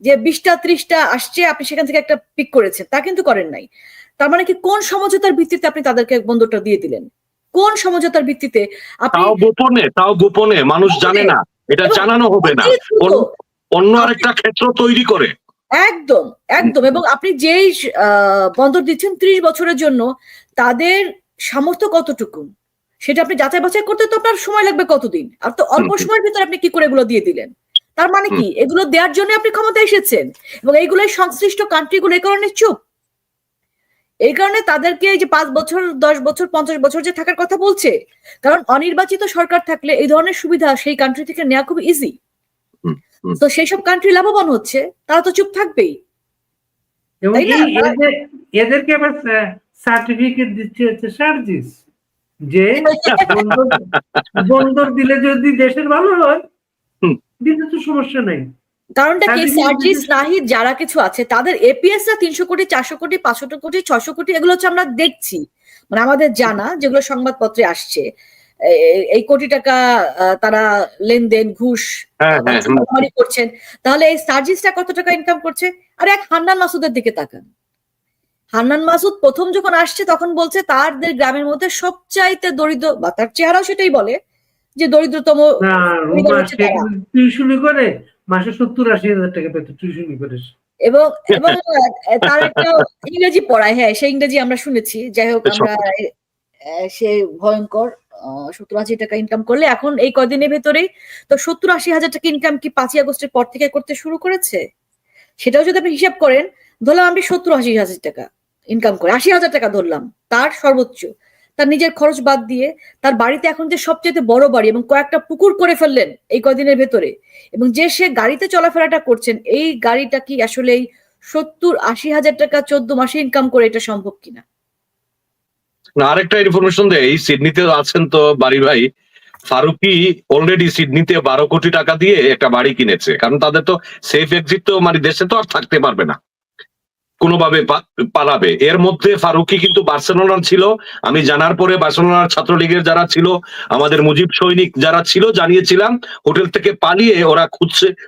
যে 20টা 30টা আসছে আপনি সেখান থেকে একটা পিক করেছেন, তা কিন্তু করেন নাই। তার মানে কি কোন সমঝোতার ভিত্তিতে আপনি তাদেরকে বন্দরটা দিয়ে দিলেন? কোন সমঝোতার ভিত্তিতে? তাও গোপনে মানুষ জানে না, এটা জানানো হবে না, অন্য আরেকটা ক্ষেত্র তৈরি করে। একদম একদম। এবং আপনি যেই বন্দর দিচ্ছেন 30 বছরের জন্য, তাদের সামর্থ্য কতটুকু সেটা আপনি যাচাই বাছাই করতে তো আপনার সময় লাগবে কতদিন, আর তো অল্প সময়ের ভিতরে আপনি কি করে এগুলো দিয়ে দিলেন? তার মানে কি এগুলো দেওয়ার জন্য আপনি ক্ষমতায় এসেছেন, এবং এইগুলোই সংশ্লিষ্ট কান্ট্রিগুলো এই কারণে চুপ। এই কারণে তাদেরকে এই যে 5 বছর 10 বছর 50 বছর যে থাকার কথা বলছে, কারণ অনির্বাচিত সরকার থাকলে এই ধরনের সুবিধা সেই কান্ট্রি থেকে নেওয়া খুব ইজি। তো সেই সব কান্ট্রি লাভবান হচ্ছে, তারা তো চুপ থাকবেই। এবং এদেরকে আবার সার্টিফিকেট দিচ্ছে হচ্ছে সার্জিস, যে বন্দর দিলে যদি দেশের ভালো হয় দিতে তো সমস্যা নাই। কারণটা কি, সার্জিস নাহিদ যারা কিছু আছে তাদের এপিএস রা 300 কোটি 400 কোটি 500 কোটি 600 কোটি এগুলো হচ্ছে আমরা দেখছি, মানে আমাদের জানা যেগুলো সংবাদপত্রে আসছে, এই কোটি টাকা তারা লেনদেন ঘুষ করছেন। তাহলে এই সার্জিসটা কত টাকা ইনকাম করছে? আর এক হান্নান মাসুদের দিকে তাকান। হান্নান মাসুদ প্রথম যখন আসছে তখন বলছে তাদের গ্রামের মধ্যে সবচাইতে দরিদ্র, বা তার চেহারাও সেটাই বলে যে দরিদ্রতম টিউশনি করে মাসে 70-80 হাজার টাকা পেত টিউশনি করে, এবং তার একটা ইংরেজি পড়ায়, হ্যাঁ সেই ইংরেজি আমরা শুনেছি। যাই হোক, আমরা সে ভয়ঙ্কর 70-80 টাকা ইনকাম করলে এখন এই কদিনের ভেতরেই তো 70-80 হাজার টাকা ইনকাম কি 5ই আগস্টের পর থেকে করতে শুরু করেছে? সেটাও যদি আপনি হিসাব করেন, ধরলাম আপনি 70-80 হাজার টাকা ইনকাম করে 80 হাজার টাকা ধরলাম তার সর্বোচ্চ, তার নিজের খরচ বাদ দিয়ে তার বাড়িতে এখন যে সবচেয়ে বড় বাড়ি এবং কয়েকটা পুকুর করে ফেললেন এই কদিনের ভেতরে, এবং যে সে গাড়িতে চলাফেরাটা করছেন, এই গাড়িটা কি আসলে 70-80 হাজার টাকা 14 মাসে ইনকাম করে এটা সম্ভব কিনা? আরেকটা ইনফরমেশন দেয়, সিডনিতে আছেন তো বাড়ি ভাই, ফারুকি অলরেডি সিডনিতে 12 কোটি টাকা দিয়ে একটা বাড়ি কিনেছে, কারণ তাদের তো সেফ এক্সিট তো মানে দেশে তো আর থাকতে পারবে না, কোনোভাবে পালাবে। এর মধ্যে ফারুকি কিন্তু বার্সেলোনার ছিল, আমি জানার পরে বার্সেলোনার ছাত্রলীগের যারা ছিল, আমাদের মুজিব সৈনিক যারা ছিল জানিয়েছিলাম, হোটেল থেকে পালিয়ে ওরা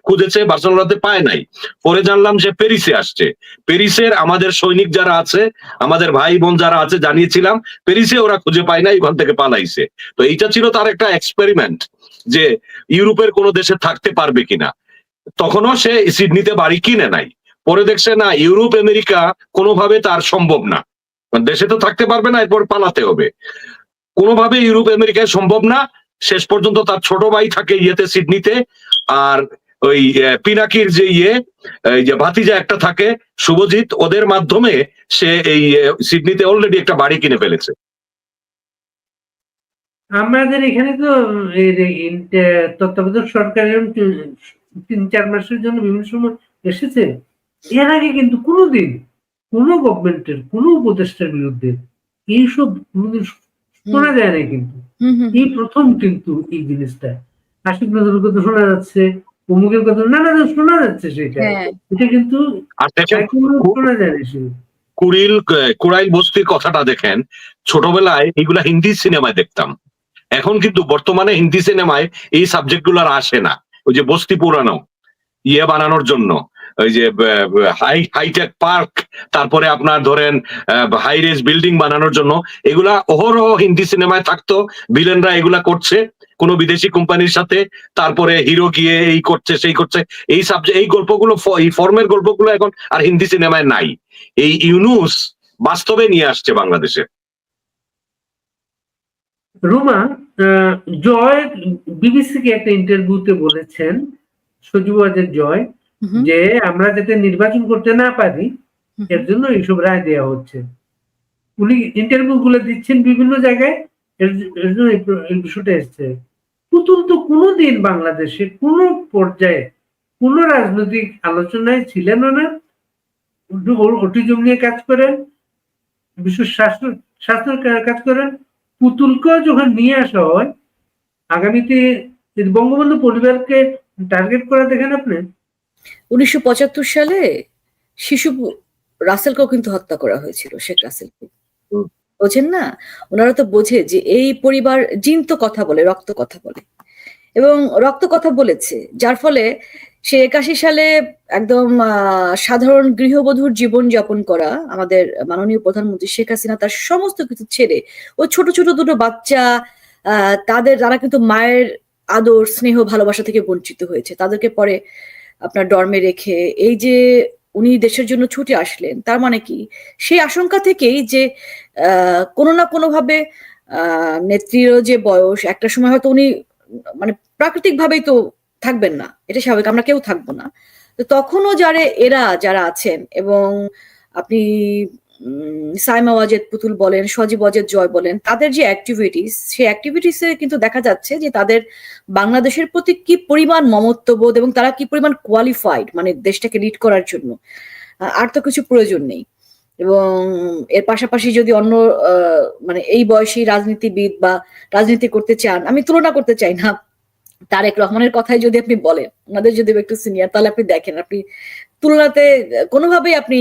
খুঁজেছে, বার্সেলোনাতে পায় নাই। পরে জানলাম যে প্যারিসে আসছে। প্যারিসের আমাদের সৈনিক যারা আছে, আমাদের ভাই বোন যারা আছে, জানিয়েছিলাম প্যারিসে ওরা খুঁজে পায় না, ওখান থেকে পালাইছে। তো এইটা ছিল তার একটা এক্সপেরিমেন্ট যে ইউরোপের কোনো দেশে থাকতে পারবে কিনা। তখনও সে সিডনিতে বাড়ি কিনে নাই, পরে দেখছে না ইউরোপ আমেরিকা কোনোভাবে তার সম্ভব না, দেশে তো থাকতে পারবে না, এরপর পালাতে হবে, কোনোভাবে ইউরোপ আমেরিকায় সম্ভব না। শেষ পর্যন্ত তার ছোট ভাই থাকে ইয়েতে সিডনিতে, আর ওই পিনাকির যে যে ভাতিজা একটা থাকে শুভজিৎ, ওদের মাধ্যমে সে এই সিডনিতে অলরেডি একটা বাড়ি কিনে ফেলেছে। আমাদের এখানে তো তত্ত্বাবধায়ক সরকার 3-4 মাসের জন্য বিভিন্ন সময় এসেছে। এর আগে কিন্তু কোনোদিন কোনো গভর্নমেন্টের কোনো উপদেষ্টার বিরুদ্ধে এইসব কোনোদিন শোনা যায় না, কিন্তু এই প্রথম কিন্তু এই জিনিসটা আশিক নজরুলের কথা শোনা যাচ্ছে, অমুকের কথা নানা শোনা যাচ্ছে, সেটা এটা কিন্তু শোনা যায় না। কুড়াইল বস্তির কথাটা দেখেন, ছোটবেলায় এইগুলা হিন্দি সিনেমায় দেখতাম, এখন কিন্তু বর্তমানে হিন্দি সিনেমায় এই সাবজেক্ট গুলো আর আসে না। ওই যে বস্তি পুরানো বানানোর জন্য ওই যে হাইটেক পার্ক তারপরে আপনার ধরেন হাই রেজ বিল্ডিং বানানোর জন্য, এগুলা অহরহ হিন্দি সিনেমায় থাকতো, ভিলেনরা এগুলা করছে কোনো বিদেশি কোম্পানির সাথে, তারপরে হিরো গিয়ে এই করছে সেই করছে। এই সাবজেক্ট, এই গল্পগুলো, এই ফর্মের গল্পগুলো এখন আর হিন্দি সিনেমায় নাই। এই ইউনুস বাস্তবে নিয়ে আসছে বাংলাদেশে। রুমা, জয় বিবিসিকে একটা ইন্টারভিউতে বলেছেন, সজীব ওয়াজেদ জয়, যে আমরা যাতে নির্বাচন করতে না পারি এর জন্য এইসব রায় দেওয়া হচ্ছে। উনি ইন্টারভিউ গুলো দিচ্ছেন বিভিন্ন জায়গায়, এর জন্য এই বিষয়টা এসছে। পুতুল তো কোনোদিন বাংলাদেশে কোনো পর্যায়ে কোনো রাজনৈতিক আলোচনায় ছিলেনও না। অটিজম নিয়ে কাজ করেন, বিশ্ব স্বাস্থ্য কাজ করেন। পুতুলকেও যখন নিয়ে আসা হয়, আগামীতে বঙ্গবন্ধু পরিবারকে টার্গেট করা দেখেন আপনি। 1975 সালে শিশু রাসেলকেও কিন্তু হত্যা করা হয়েছিল, শেখ রাসেলকে। বোঝেন না? ওনারা তো বোঝে যে এই পরিবার জিন তো কথা বলে, রক্ত কথা বলে, এবং রক্ত কথা বলেছে, যার ফলে সে 81 সালে একদম সাধারণ গৃহবধূর জীবন যাপন করা আমাদের মাননীয় প্রধানমন্ত্রী শেখ হাসিনা তার সমস্ত কিছু ছেড়ে, ও ছোট ছোট দুটো বাচ্চা, তারা কিন্তু মায়ের আদর, স্নেহ, ভালোবাসা থেকে বঞ্চিত হয়েছে। তাদেরকে পরে আপনার ডর্মে রেখে এই যে উনি দেশের জন্য ছুটে আসলেন, তার মানে কি সেই আশঙ্কা থেকেই যে কোনো না কোনো ভাবে নেত্রীরও যে বয়স, একটা সময় হয়তো উনি মানে প্রাকৃতিক ভাবেই তো থাকবেন না, এটা স্বাভাবিক, আমরা কেউ থাকবো না। তো তখনও যারা আছেন, এবং আপনি সাইমা ওয়াজেদ পুতুল বলেন, সজীব ওয়াজেদ জয় বলেন, তাদের যে অ্যাক্টিভিটিস, সেই অ্যাক্টিভিটিসে কিন্তু দেখা যাচ্ছে যে তাদের বাংলাদেশের প্রতি কি পরিমাণ মমত্ববোধ, এবং তারা কি পরিমাণ কোয়ালিফাইড মানে দেশটাকে লিড করার জন্য। আর তো কিছু প্রয়োজন নেই। এবং এর পাশাপাশি যদি অন্য মানে এই বয়সী রাজনীতিবিদ বা রাজনীতি করতে চান, আমি তুলনা করতে চাই না, তারেক রহমানের কথাই যদি আপনি বলেন, ওনাদের যদি একটু সিনিয়র, তাহলে আপনি দেখেন, আপনি তুলনাতে কোনোভাবেই আপনি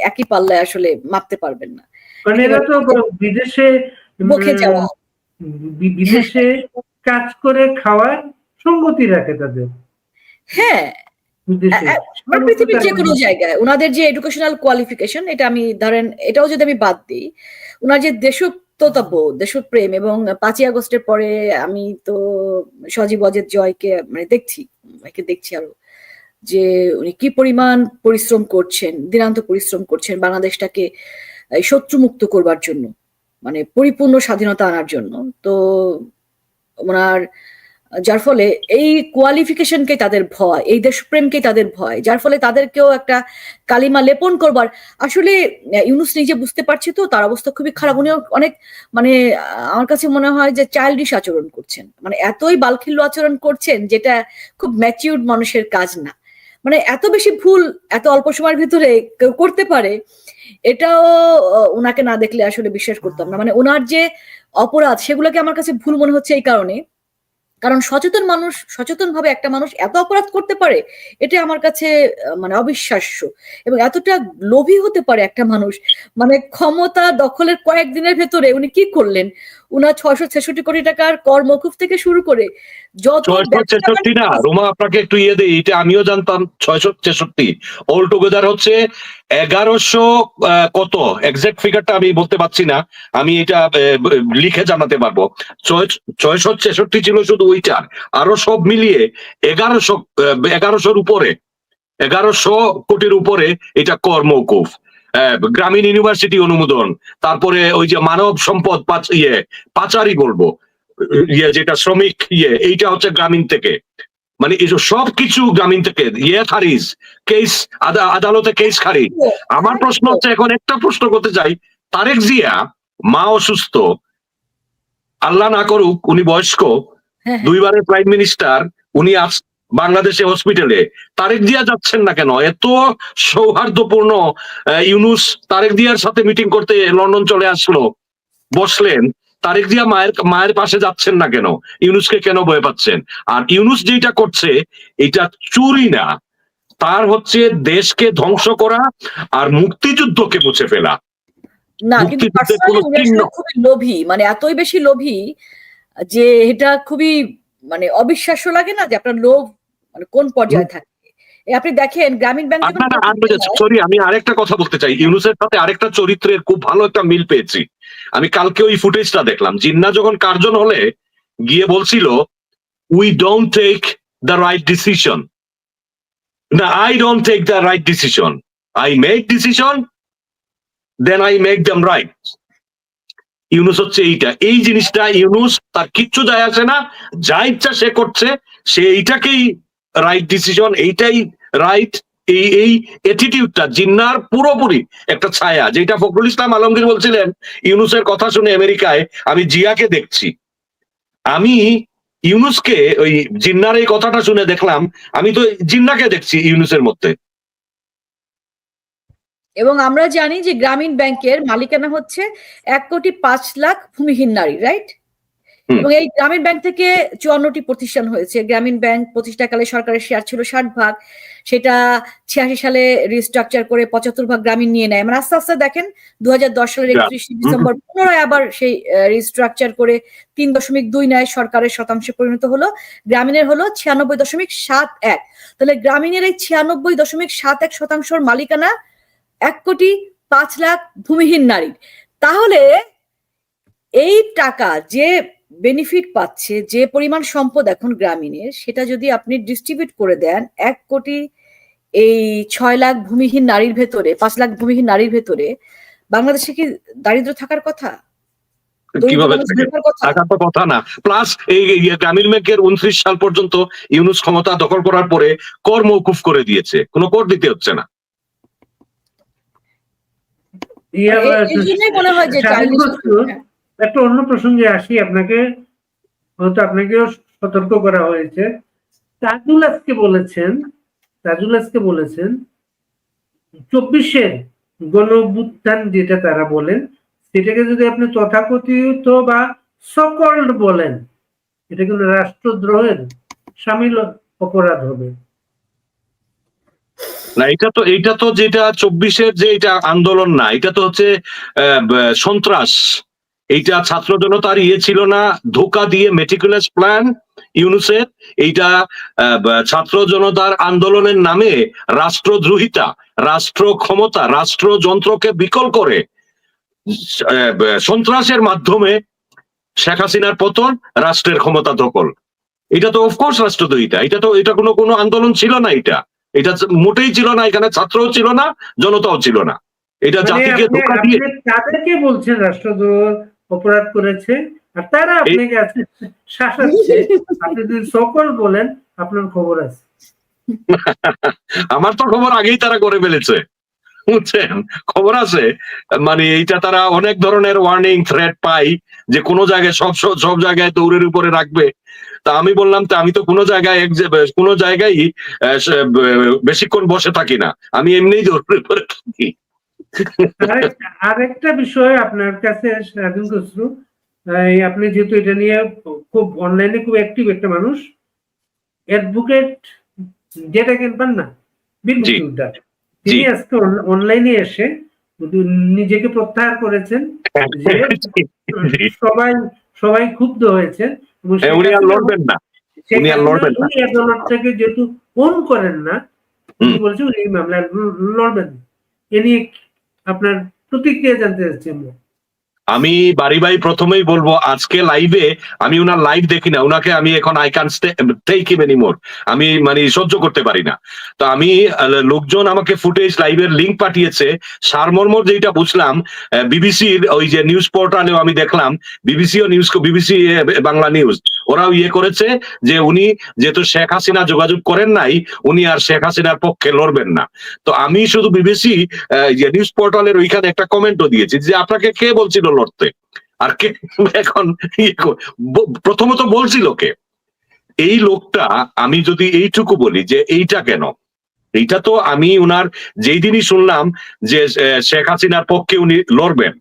একই পাল্লায় আসলে মাপতে পারবেন না। মানে এরা তো বিদেশে মুখে যাওয়া, বিদেশে কাজ করে খাওয়ার সঙ্গতি রাখে তাদের। হ্যাঁ, পৃথিবীর যে কোনো জায়গায় ওনাদের যে এডুকেশনাল কোয়ালিফিকেশন, এটা আমি ধরেন এটাও যদি আমি বাদ দিই, ওনার যে দেশপ্রেম, দেশপ্রেম, এবং 5ই আগস্টের পরে আমি তো সজীব ওয়াজেদ জয়কে মানে দেখছি আরো যে উনি কি পরিমাণ পরিশ্রম করছেন, দিনান্ত পরিশ্রম করছেন বাংলাদেশটাকে শত্রুমুক্ত করবার জন্য, মানে পরিপূর্ণ স্বাধীনতা আনার জন্য। তো ওনার, যার ফলে এই কোয়ালিফিকেশনকে তাদের ভয়, এই দেশপ্রেমকে তাদের ভয়, যার ফলে তাদেরকেও একটা কালিমা লেপন করবার, আসলে ইউনুস নিজে বুঝতে পারছে তো তার অবস্থা খুবই খারাপ। উনি অনেক মানে আমার কাছে মনে হয় যে চাইল্ডিশ আচরণ করছেন, মানে এতই বালখিল্য আচরণ করছেন যেটা খুব ম্যাচিউরড মানুষের কাজ না। মানে এত বেশি ভুল এত অল্প সময়ের ভিতরে কেউ করতে পারে, এটাও ওনাকে না দেখলে আসলে বিশ্বাস করতাম না। মানে ওনার যে অপরাধ, সেগুলোকে আমার কাছে ভুল মনে হচ্ছে এই কারণ সচেতন ভাবে একটা মানুষ এত অপরাধ করতে পারে, এটা আমার কাছে মানে অবিশ্বাস্য। এবং এতটা লোভী হতে পারে একটা মানুষ, মানে ক্ষমতা দখলের কয়েকদিনের ভেতরে উনি কি করলেন, উনার 666 কোটি টাকার কর মকুফ থেকে শুরু করে যত 666 না রোমা, আপনাকে একটু দেই, এটা আমিও জানতাম। 666 অল টুগেদার হচ্ছে 1100 কত, এক্সাক্ট ফিগারটা আমি বলতে পারছি না, আমি এটা লিখে জানাতে পারবো। 666 ছিল শুধু ওইটার, আরো সব মিলিয়ে 1100 উপরে, 1100 কোটির উপরে এটা কর মওকুফ। গ্রামীণ ইউনিভার্সিটি অনুমোদন, তারপরে ওই যে মানব সম্পদ পাচারি বলবো, যেটা শ্রমিক এইটা হচ্ছে গ্রামীণ থেকে, মানে এইসব সবকিছু গ্রামীণ থেকে খারিজ, কেস আদালতে কেস খারিজ। আমার প্রশ্ন হচ্ছে, এখন একটা প্রশ্ন করতে চাই, তারেক জিয়া মা অসুস্থ, আল্লাহ না করুক উনি বয়স্ক, 2 বারের প্রাইম মিনিস্টার, উনি বাংলাদেশে হসপিটালে, তারেক জিয়া যাচ্ছেন না কেন? এত সৌহার্দ্যপূর্ণ ইউনুস তারেক জিয়ার সাথে মিটিং করতে লন্ডন চলে আসলো, বসলেন, তারেক জিয়া মায়ের পাশে যাচ্ছেন না কেন? ইউনুসকে কেন ভয় পাচ্ছেন? আর ইউনুস যেটা করছে এটা চুরি না, তার হচ্ছে দেশকে ধ্বংস করা আর মুক্তিযুদ্ধকে মুছে ফেলা। না, কিন্তু খুবই লোভী, মানে এতই বেশি লোভী যে এটা খুবই মানে অবিশ্বাস্য লাগে না যে আপনার লোভ মানে কোন পর্যায়ে থাকে। আপনি দেখেন গ্রামীণ ব্যাংক সরি, আমি আরেকটা কথা বলতে চাই। ইউনূসের সাথে আরেকটা চরিত্রের খুব ভালো একটা মিল পেয়েছি। আমি কালকে ওই ফুটেজটা দেখলাম। জিন্নাহ যখন কার্জন হলে গিয়ে বলছিল, we don't take the right decision, না I don't take the right decision, I make decision then I make them right. Yunus হচ্ছে এইটা, এই জিনিসটা ইউনূস তার কিচ্ছু যায় আসে না, যা ইচ্ছা সে করছে, সে এইটাকেই রাইট ডিসিশন, এইটাই রাইট। এই অ্যাটিটিউডটা জিন্নাহর পুরোপুরি একটা ছায়া, যেটা ফখরুল ইসলাম আলমগীর বলছিলেন ইউনূসের কথা শুনে আমেরিকায় আমি জিয়াকে দেখছি। আমি ইউনূসকে ওই জিন্নাহর এই কথাটা শুনে দেখলাম, আমি তো জিন্নাহকে দেখছি ইউনূসের মধ্যে। এবং আমরা জানি যে গ্রামীণ ব্যাংকের মালিকানা হচ্ছে 1,05,00,000 ভূমিহীন নারী, রাইট? এবং এই গ্রামীণ ব্যাংক থেকে 54টি প্রতিষ্ঠান হয়েছে। গ্রামীণ ব্যাংক প্রতিষ্ঠাকালে সরকারের শেয়ার ছিল 60 ভাগ, সেটা 86 সালে রিস্ট্রাকচার করে 75 ভাগ গ্রামীণ নিয়ে নেয়। মানে আস্তে আস্তে দেখেন 2010 সালের 31 ডিসেম্বর পুনরায় আবার সেই রিস্ট্রাকচার করে 3.2 নেয়, সরকারের শতাংশে পরিণত হলো। গ্রামীণের হলো 96.71। তাহলে গ্রামীণের এই 96.71% মালিকানা 1,05,00,000 ভূমিহীন নারী। তাহলে এই টাকা যে বেনিফিট পাচ্ছে, যে পরিমাণ সম্পদ এখন গ্রামীণের, সেটা যদি আপনি ডিস্ট্রিবিউট করে দেন 1,06,00,000 ভূমিহীন নারীর ভেতরে, 5,00,000 ভূমিহীন নারীর ভেতরে, বাংলাদেশে কি দারিদ্র থাকার কথা? থাকার তো কথা না। প্লাস এই গ্রামীণ ব্যাংকের 29 সাল পর্যন্ত ইউনূস ক্ষমতা দখল করার পরে কর মওকুফ করে দিয়েছে, কোনো কর দিতে হচ্ছে না। একটা অন্য প্রসঙ্গে আসি, আপনাকেও সতর্ক করা হয়েছে। তাজুল আজকে বলেছেন 24-এর গণঅভ্যুত্থান যেটা তারা বলেন, সেটাকে যদি আপনি তথাকথিত বা সকল্ড বলেন, এটা কিন্তু রাষ্ট্রদ্রোহের শামিল অপরাধ হবে। না, এইটা তো যেটা 24-এর যে এটা আন্দোলন না, এটা তো হচ্ছে সন্ত্রাস। এইটা ছাত্র জনতার ছিল না, ধোকা দিয়ে মেটিকুলাস প্ল্যান ইউনূসের। এইটা ছাত্র জনতার আন্দোলনের নামে রাষ্ট্রদ্রোহিতা, রাষ্ট্র ক্ষমতা, রাষ্ট্রযন্ত্রকে বিকল করে সন্ত্রাসের মাধ্যমে শেখ হাসিনার পতন, রাষ্ট্রের ক্ষমতা দখল। এটা তো অফকোর্স রাষ্ট্রদ্রোহিতা। এটা কোনো আন্দোলন ছিল না, এটা মোটেই ছিল না। এখানে ছাত্রও ছিল না, জনতাও ছিল না। এটা জাতিকে ধোঁকা দিয়ে তাদেরকে বলছেন রাষ্ট্রদ্রোহ অপরাধ করেছে, আর তারা আপনাকে আজকে শাসাচ্ছে। আপনি যদি সকল বলেন, আপনার খবর আছে। আমার তো খবর আগেই তারা করে ফেলেছে, বুঝছেন, খবর আছে। মানে এইটা তারা অনেক ধরনের ওয়ার্নিং থ্রেট পাই যে কোনো জায়গায় সব জায়গায় দৌড়ের উপরে রাখবে। তা আমি বললাম, তা আমি তো কোনো জায়গায় বেশিক্ষণ বসে থাকি না, আমি এমনিই দৌড়ের উপরে থাকি। আরেকটা বিষয় আপনার কাছে স্বাধীন খসরু, আপনি যেহেতু এটা নিয়ে খুব অনলাইনে খুব অ্যাক্টিভ একটা মানুষ, অ্যাডভোকেট যেটা পান না, তিনি আজকে অনলাইনে এসে নিজেকে প্রত্যাহার করেছেন যে সবাই ক্ষুব্ধ হয়েছেন, উনি আর লড়বেন না। থেকে যেহেতু ফোন করেন না, তিনি বলছেন উনি মামলা লড়বেন। এ নিয়ে আপনার প্রতিক্রিয়া জানতে চাচ্ছি আমরা। আমি বাড়ি ভাই প্রথমেই বলবো, আজকে লাইভে আমি উনার লাইভ দেখি না, উনাকে আমি এখন I can take him anymore, আমি মানে সহ্য করতে পারি না। তো আমি লোকজন আমাকে ফুটেজ লাইভের লিঙ্ক পাঠিয়েছে, সারমর্ম যেটা বুঝলাম, বিবিসির ওই যে নিউজ পোর্টালেও আমি দেখলাম, বিবিসি বাংলা নিউজ ওরাও করেছে যে উনি যেহেতু শেখ হাসিনা যোগাযোগ করেন নাই, উনি আর শেখ হাসিনার পক্ষে লড়বেন না। তো আমি শুধু বিবিসি নিউজ পোর্টালের ওইখানে একটা কমেন্টও দিয়েছি যে আপনাকে কে বলছিল লড়তে, আর কে এখন প্রথমত বলছিল কে? এই লোকটা, আমি যদি এইটুকু বলি যে এইটা কেন, এইটা তো আমি উনার যেই দিনই শুনলাম যে শেখ হাসিনার পক্ষে উনি লড়বেন,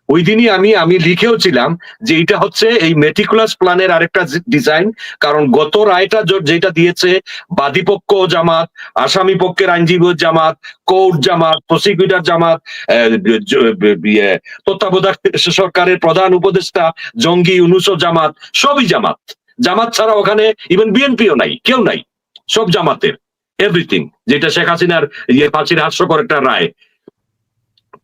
ওই দিনই আমি লিখেও ছিলাম যে এটা হচ্ছে এই মেটিকুলাস প্ল্যানের আরেকটা ডিজাইন। কারণ গত রায়টা যেটা দিয়েছে, বাদীপক্ষ জামাত, আসামি পক্ষের আইনজীবী জামাত, কোর্ট জামাত, প্রসিকিউটর জামাত, তত্ত্বাবধায়ক সরকারের প্রধান উপদেষ্টা জঙ্গি ইউনূস জামাত, সবই জামাত ছাড়া ওখানে ইভেন বিএনপিও নাই, কেউ নাই, সব জামাতের। এভরিথিং, যেটা শেখ হাসিনার ফাঁসির হাস্যকর একটা রায়।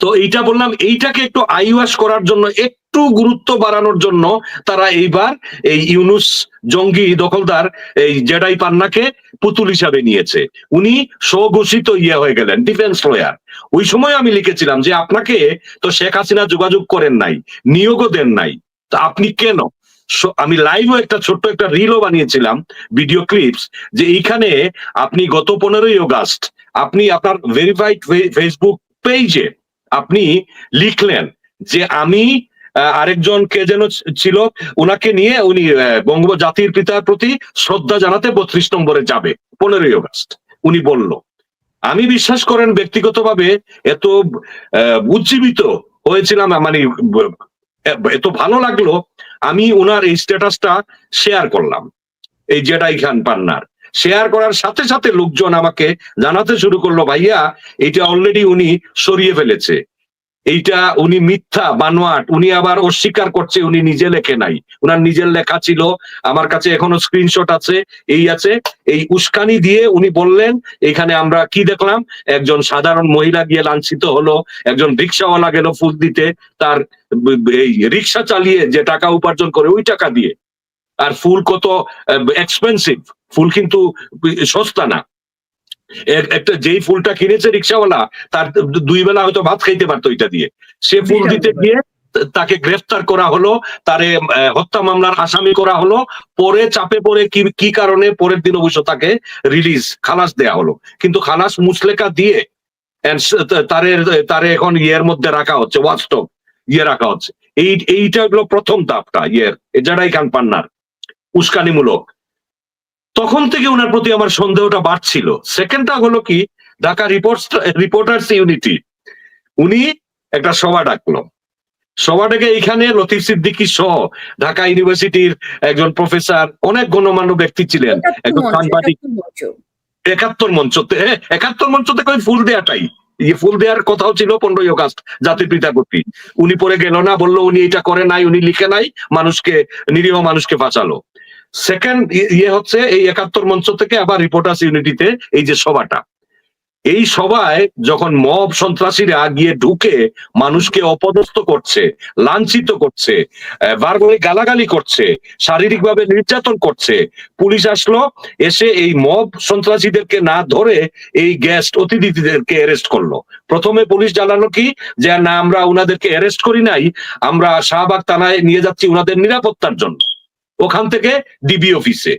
তো এইটা বললাম, এইটাকে একটু আইওয়াশ করার জন্য, একটু গুরুত্ব বাড়ানোর জন্য তারা এইবার এই ইউনুস জঙ্গি দখলদার এই জেডাই পান্নাকে পুতুল হিসাবে নিয়েছে। উনি স্বঘোষিত হয়ে গেলেন ডিফেন্স লয়ার। ওই সময় আমি লিখেছিলাম যে আপনাকে তো শেখ হাসিনা যোগাযোগ করেন নাই, নিয়োগও দেন নাই, তা আপনি কেন? আমি লাইভও একটা ছোট্ট একটা রিলও বানিয়েছিলাম, ভিডিও ক্লিপস, যে এইখানে আপনি গত 15ই অগাস্ট আপনি আপনার ভেরিফাইড ফেসবুক পেজে আপনি লিখলেন যে আমি আরেকজন কে যেন ছিল, উনাকে নিয়ে উনি বঙ্গ জাতির পিতার প্রতি শ্রদ্ধা জানাতে 32 নম্বরে যাবে 15ই অগাস্ট উনি বলল। আমি বিশ্বাস করেন ব্যক্তিগতভাবে এত উজ্জীবিত হয়েছিলাম, মানে এত ভালো লাগলো, আমি ওনার এই স্ট্যাটাসটা শেয়ার করলাম, এই জেডাই খান পান্নার। শেয়ার করার সাথে সাথে লোকজন আমাকে জানাতে শুরু করলো, ভাইয়া এটা অলরেডি উনি সরিয়ে ফেলেছে, এইটা উনি মিথ্যা বানোয়াট, উনি আবার অস্বীকার করছে উনি নিজে লেখে নাই, উনার নিজের লেখা ছিল, আমার কাছে এখনো স্ক্রিনশট আছে, এই আছে। এই উস্কানি দিয়ে উনি বললেন এখানে আমরা কি দেখলাম, একজন সাধারণ মহিলা গিয়ে লাঞ্ছিত হলো, একজন রিক্সাওয়ালা গেল ফুল দিতে, তার এই রিক্সা চালিয়ে যে টাকা উপার্জন করে ওই টাকা দিয়ে। আর ফুল কত এক্সপেন্সিভ, ফুল কিন্তু সস্তা না। একটা যেই ফুলটা কিনেছে রিক্সাওয়ালা, তার 2 বেলা হয়তো ভাত খাইতে পারতো এটা দিয়ে। সে ফুল দিতে গিয়ে তাকে গ্রেফতার করা হলো, তারে হত্যা মামলার আসামি করা হলো, পরে চাপে পড়ে কি কারণে পরের দিন অবশ্য তাকে খালাস দেয়া হলো। কিন্তু খালাস মুচলেকা দিয়ে তারে এখন মধ্যে রাখা হচ্ছে, ওয়াচডগ রাখা হচ্ছে। এইটা হলো প্রথম ধাপটা জেডাই খান পান্নার উস্কানিমূলক। তখন থেকে ওনার প্রতি আমার সন্দেহটা বাড়ছিল। সেকেন্ডটা হলো কি, ঢাকা রিপোর্টার্স ইউনিটি উনি একটা সভা ডাকলো, সভা ডেকে এইখানে লতিফ সিদ্দিকী সহ ঢাকা ইউনিভার্সিটির একজন প্রফেসর, অনেক গণ্যমান্য ব্যক্তি ছিলেন, একজন সাংবাদিক। 71 মঞ্চতে কই ফুল দেয়াটাই, ফুল দেওয়ার কথাও ছিল 15ই অগাস্ট জাতির পিতার প্রতি। উনি পরে গেল না, বললো উনি এটা করে নাই, উনি লিখে নাই, মানুষকে, নিরীহ মানুষকে বাঁচালো। সেকেন্ড হচ্ছে এই 71 মঞ্চ থেকে আবার রিপোর্টার্স ইউনিটিতে এই যে সভাটা, এই সভায় যখন মব সন্ত্রাসীরা গিয়ে ঢুকে মানুষকে অপদস্থ করছে, লাঞ্ছিত করছে, ভার্বালি গালাগালি করছে, শারীরিকভাবে নির্যাতন করছে, পুলিশ আসলো, এসে এই মব সন্ত্রাসীদেরকে না ধরে এই গেস্ট অতিথিদেরকে অ্যারেস্ট করলো। প্রথমে পুলিশ জানালো কি যে না, আমরা উনাদেরকে অ্যারেস্ট করি নাই, আমরা শাহবাগ থানায় নিয়ে যাচ্ছি উনাদের নিরাপত্তার জন্য। ওখান থেকে ডিবি অফিসে।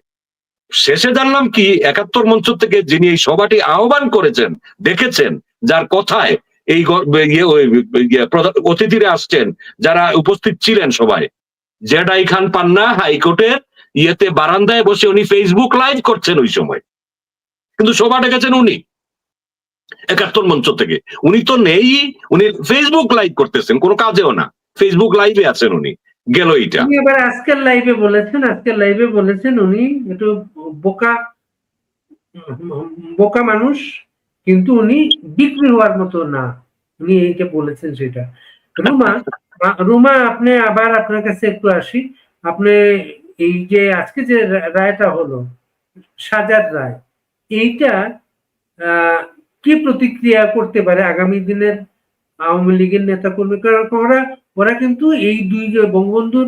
শেষে জানলাম কি, 71 মঞ্চ থেকে যিনি এই সভাটি আহ্বান করেছেন, দেখেছেন, যার কথায় এই অতিথিরা আসছেন, যারা উপস্থিত ছিলেন সবাই, জেডাই খান পান্না হাইকোর্টের বারান্দায় বসে উনি ফেসবুক লাইভ করছেন ওই সময়, কিন্তু সভা ডেকেছেন উনি 71 মঞ্চ থেকে। উনি তো নেই, উনি ফেসবুক লাইভ করতেছেন, কোনো কাজেও না, ফেসবুক লাইভে আছেন উনি। গেল এইটা। এবার আজকের লাইভে বলেছেন উনি একটু বোকা মানুষ, কিন্তু উনি বিক্রি হওয়ার মতো না, উনি এইটা বলেছেন সেটা। রুমা আপনি আবার আপনার কাছে একটু আসি, আপনি এই যে আজকে যে রায়টা হলো, সাজার রায়, এইটা কি প্রতিক্রিয়া করতে পারে আগামী দিনের আওয়ামী লীগের নেতা কর্মী? কারণ ওরা কিন্তু এই দুই বঙ্গবন্ধুর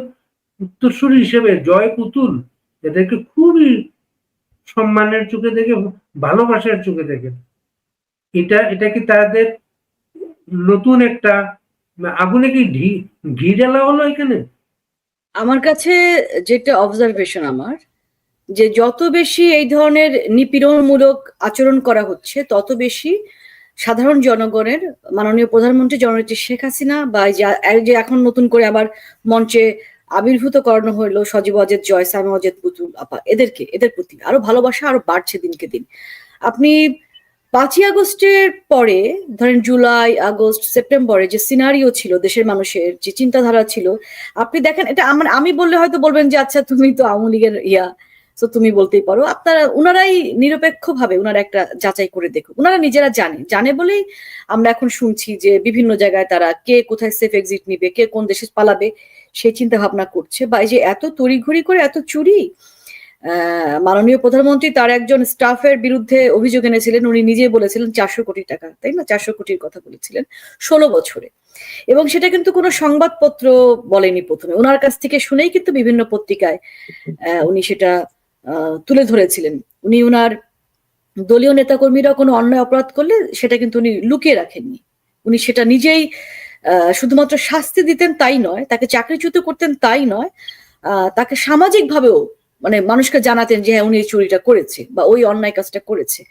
উত্তরসূরি হিসেবে জয় পুতুল, এদেরকে খুবই সম্মানের চোখে দেখে, ভালোবাসার চোখে দেখে। এটা কি তাদের নতুন একটা আগুনে কি ঘি ঢালা হলো এখানে? আমার কাছে যেটা অবজারভেশন আমার, যে যত বেশি এই ধরনের নিপীড়নমূলক আচরণ করা হচ্ছে, তত বেশি সাধারণ জনগণের, মাননীয় প্রধানমন্ত্রী জননেত্রী শেখ হাসিনা বা যে এখন নতুন করে আবার মঞ্চে আবির্ভূত করানো হলো সজীব অজেদ জয়, সামি অজেদ পুতুল আপা, এদের প্রতি আরো ভালোবাসা আরো বাড়ছে দিনকে দিন। আপনি 5ই আগস্টের পরে ধরেন জুলাই, আগস্ট, সেপ্টেম্বরে যে সিনারিও ছিল, দেশের মানুষের যে চিন্তাধারা ছিল, আপনি দেখেন, এটা আমি বললে হয়তো বলবেন যে আচ্ছা তুমি তো আওয়ামী লীগের তো তুমি বলতেই পারো। উনারাই নিরপেক্ষভাবে উনারা একটা যাচাই করে দেখুন, উনারা নিজেরা জানে বলেই আমরা এখন শুনছি যে বিভিন্ন জায়গায় তারা কে কোথায় সেফ এক্সিট নিবে, কে কোন দেশে পালাবে সেই চিন্তা ভাবনা করছে। বা এই যে এত তড়িঘড়ি করে এত চুরি, মাননীয় প্রধানমন্ত্রী তার একজন স্টাফের বিরুদ্ধে অভিযোগ এনেছিলেন, উনি নিজেই বলেছিলেন 400 কোটি টাকা, তাই না, 400 কোটির কথা বলেছিলেন 16 বছরে। এবং সেটা কিন্তু কোনো সংবাদপত্র বলেনি প্রথমে, ওনার কাছ থেকে শুনেই কিন্তু বিভিন্ন পত্রিকায় উনি সেটা তুলে ধরেছিলেন। উনি ওনার দলীয় নেতাকর্মীরা কোনো অন্যায় অপরাধ করলে সেটা কিন্তু উনি লুকিয়ে রাখেননি, উনি সেটা নিজেই শুধুমাত্র শাস্তি দিতেন তাই নয়, তাকে চাকরিচ্যুত করতেন তাই নয়, তাকে সামাজিকভাবেও মানে মানুষকে জানাতেন যে হ্যাঁ উনি এই চুরিটা করেছে বা ওই অন্যায় কাজটা করেছে।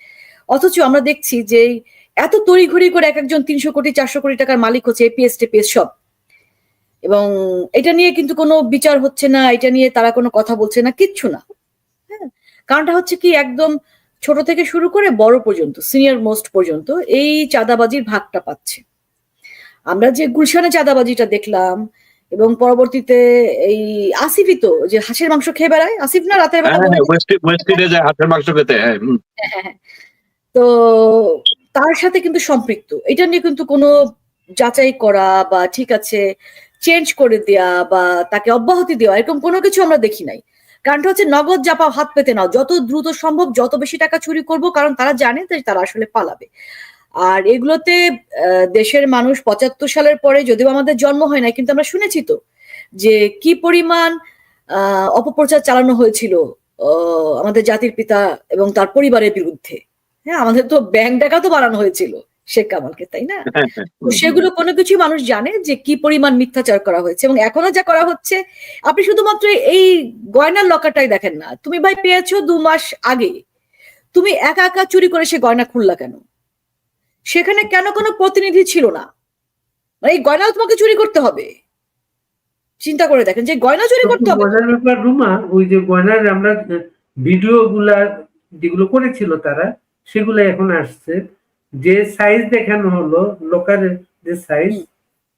অথচ আমরা দেখছি যে এত তড়িঘড়ি করে এক একজন 300 কোটি 400 কোটি টাকার মালিক হচ্ছে, এপিএস টেপিএস সব, এবং এটা নিয়ে কিন্তু কোনো বিচার হচ্ছে না, এটা নিয়ে তারা কোনো কথা বলছে না, কিচ্ছু না। হ্যাঁ, কারণটা হচ্ছে কি একদম ছোট থেকে শুরু করে বড় পর্যন্ত, সিনিয়র মোস্ট পর্যন্ত এই চাঁদাবাজির ভাগটা পাচ্ছে। আমরা যে গুলশানে চাঁদাবাজিটা দেখলাম, এবং পরবর্তীতে এই আসিফই তো যে হাঁসের মাংস খেয়ে বেড়ায়, আসিফ না রাতের বেলা হাঁসের মাংস খেতে, তো তার সাথে কিন্তু সম্পৃক্ত, এটা নিয়ে কিন্তু কোনো যাচাই করা বা ঠিক আছে চেঞ্জ করে দেয়া বা তাকে অব্যাহতি দেওয়া এরকম কোনো কিছু আমরা দেখি নাই। কারণটা হচ্ছে নগদ জাপা হাত পেতে নাও, যত দ্রুত সম্ভব যত বেশি টাকা চুরি করব, কারণ তারা জানে যে তারা আসলে পালাবে। আর এগুলোতে দেশের মানুষ 75 সালের পরে যদিও আমাদের জন্ম হয় না, কিন্তু আমরা শুনেছি তো যে কি পরিমাণ অপপ্রচার চালানো হয়েছিল আমাদের জাতির পিতা এবং তার পরিবারের বিরুদ্ধে। হ্যাঁ, আমাদের তো ব্যাংক ডাকাতও বানানো হয়েছিল শেখ কামালকে, তাই না? তো সেগুলো কোনো কিছু মানুষ জানে যে কি পরিমাণ মিথ্যাচার করা হয়েছে, এবং এখনো যা করা হচ্ছে। আপনি শুধুমাত্র এই গয়নার লকারটাই দেখেন না, তুমি ভাই পেয়েছো 2 মাস আগে, তুমি একা একা চুরি করে সে গয়না খুললা কেন? সেখানে কেন কোনো প্রতিনিধি ছিল না? মানে এই গয়নাও তোমাকে চুরি করতে হবে? চিন্তা করে দেখেন যে গয়না চুরি করতে হবে। মজার ব্যাপার রুমা, ওই যে গয়নার আমরা ভিডিও গুলা যেগুলো করেছিল তারা, সেগুলো এখন আসছে, যে সাইজ দেখানো হলো লোকারের যে সাইজ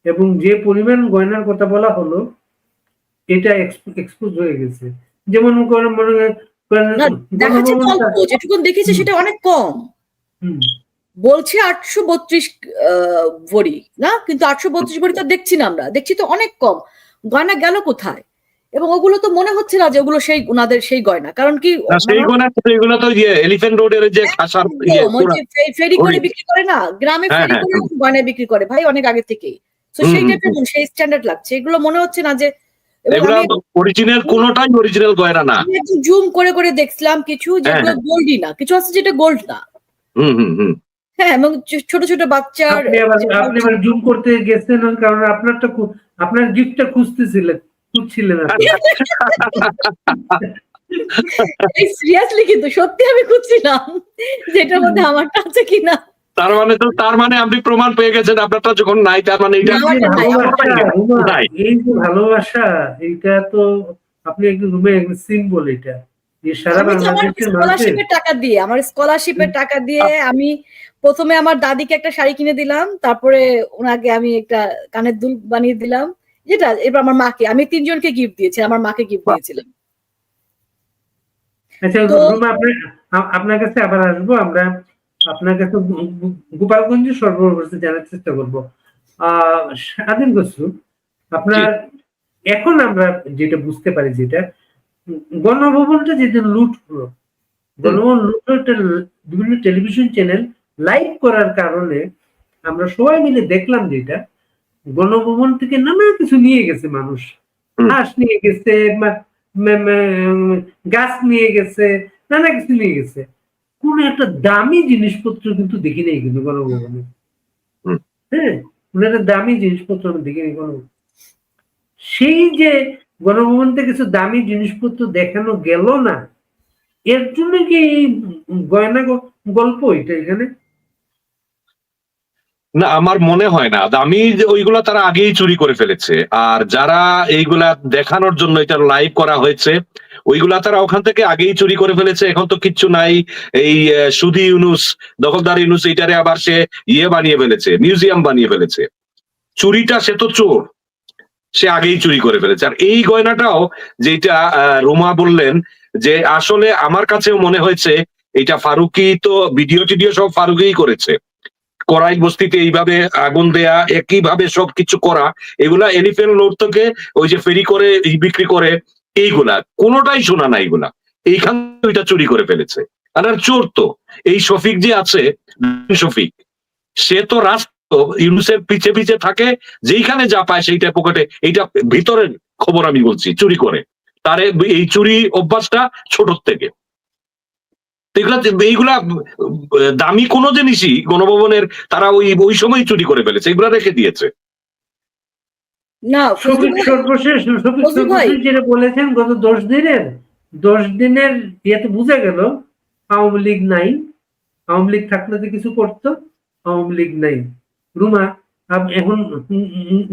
এবং যে পরিমাণ গয়নার কথা বলা হলো, এটা এক্সপোজ হয়ে গেছে। যেমন দেখাচ্ছে অল্প, যেটুকু দেখেছি সেটা অনেক কম। বলছে 832 ভরি না, কিন্তু 832 ভরি তো দেখছি না, আমরা দেখছি তো অনেক কম। গয়না গেল কোথায়? এবং ওগুলো তো মনে হচ্ছে না যে ওগুলো সেই ওনাদের সেই গয়না, কারণ কি সেইগুলো তো এলিফ্যান্ট রোডের যে খাসার ফেরি করে বিক্রি করে না, গ্রামে ফেরি করে গয়না বিক্রি করে ভাই অনেক আগে থেকেই। তো সেই টাইপের সেই স্ট্যান্ডার্ড লাগছে, এগুলো মনে হচ্ছে না যে অরিজিনাল, কোনটাই অরিজিনাল গয়না না। জুম করে করে দেখছিলাম কিছু যেগুলো গোল্ডই না, কিছু আছে যেটা গোল্ড না। হ্যাঁ, এবং ছোট ছোট বাচ্চার। আপনি আবার জুম করতে গেছেন কারণ আপনার গিফটটা খুঁজছিলেন সিরিয়াসলি, কিন্তু সত্যি আমি খুঁজছিলাম যেটার মধ্যে আমারটা আছে কিনা। তার মানে আপনি প্রমাণ পেয়ে গেছেন আপনারটা যখন নাই, তার মানে এই যে ভালোবাসা, এইটা তো আপনি একটু রুমে সিম্বল, এটা সারা বাংলাদেশের স্কলারশিপের টাকা দিয়ে, আমার স্কলারশিপের টাকা দিয়ে আমি প্রথমে আমার দাদিকে একটা শাড়ি কিনে দিলাম, তারপরে ওনাকে আমি একটা কানের দুল বানিয়ে দিলাম, যেটা এবার আমার মাকে, আমি 3 জনকে গিফট দিয়েছি, আমার মাকে গিফট দিয়েছিলাম। আচ্ছা রুমা, আপনার কাছে আবার আসবো আমরা, আপনার কাছে গোপালগঞ্জ সর্বপ্রথম জানার চেষ্টা করবো। স্বাধীন বসু, আপনার এখন আমরা যেটা বুঝতে পারি, যেটা গণভবনটা যেদিন লুট হলো, গণভবন লুট হলো, বিভিন্ন টেলিভিশন চ্যানেল লাইভ করার কারণে আমরা সবাই মিলে দেখলাম যেটা গণভবন থেকে নানা কিছু নিয়ে গেছে মানুষ, হাঁস নিয়ে গেছে, গাছ নিয়ে গেছে, নানা কিছু নিয়ে গেছে। কোন একটা দামি জিনিসপত্র কিন্তু দেখি নাই কিন্তু গণভবনে। হ্যাঁ, কোন একটা দামি জিনিসপত্র আমি দেখিনি গণভবন। সেই যে গণভবন থেকে কিছু দামি জিনিসপত্র দেখানো গেল না, এর জন্য কি এই গয়না গল্প এটা এখানে? না, আমার মনে হয় না। দামি ওইগুলা তারা আগেই চুরি করে ফেলেছে, আর যারা এইগুলা দেখানোর জন্য এটা লাইভ করা হয়েছে ওইগুলা তারা ওখান থেকে আগেই চুরি করে ফেলেছে। এখন তো কিচ্ছু নাই। এই সুদি ইউনুস, দখলদার ইউনুস, এইটারে আবার সে বানিয়ে ফেলেছে, মিউজিয়াম বানিয়ে ফেলেছে। চুরিটা, সে তো চোর, সে আগেই চুরি করে ফেলেছে। আর এই গয়নাটাও যেটা রুমা বললেন, যে আসলে আমার কাছেও মনে হয়েছে এটা ফারুকি, তো ভিডিও টিডিও সব ফারুকিই করেছে। করাই বস্তিতে এইভাবে আগুন দেয়া, একইভাবে সবকিছু করা, এগুলা এলিফ্যান্ট রোড থেকে ওই যে ফেরি করে বিক্রি করে, এইগুলা কোনোটাই শোনা না। এইগুলা এইখান থেকে ওইটা চুরি করে ফেলেছে। আর আর চোর তো এই শফিক যে আছে, শফিক, সে তো রাষ্ট্র ইউনুসের পিছে পিছে থাকে, যেইখানে যা পায় সেইটা পকেটে, এইটা ভিতরের খবর আমি বলছি, চুরি করে। তার এই চুরি অভ্যাসটা ছোট থেকে। এইগুলা দামি কোনো জিনিসই গণভবনের তারা ওই সময় চুরি করে ফেলেছে, এগুলা রেখে দিয়েছে। না শফিক সর্বশেষ যেটা বলেছেন গত 10 দিনের ইয়েতে বোঝা গেল আওয়ামী লীগ নাই, আওয়ামী লীগ থাকলে তো কিছু করতো, আওয়ামী লীগ নাই। রুমা, এখন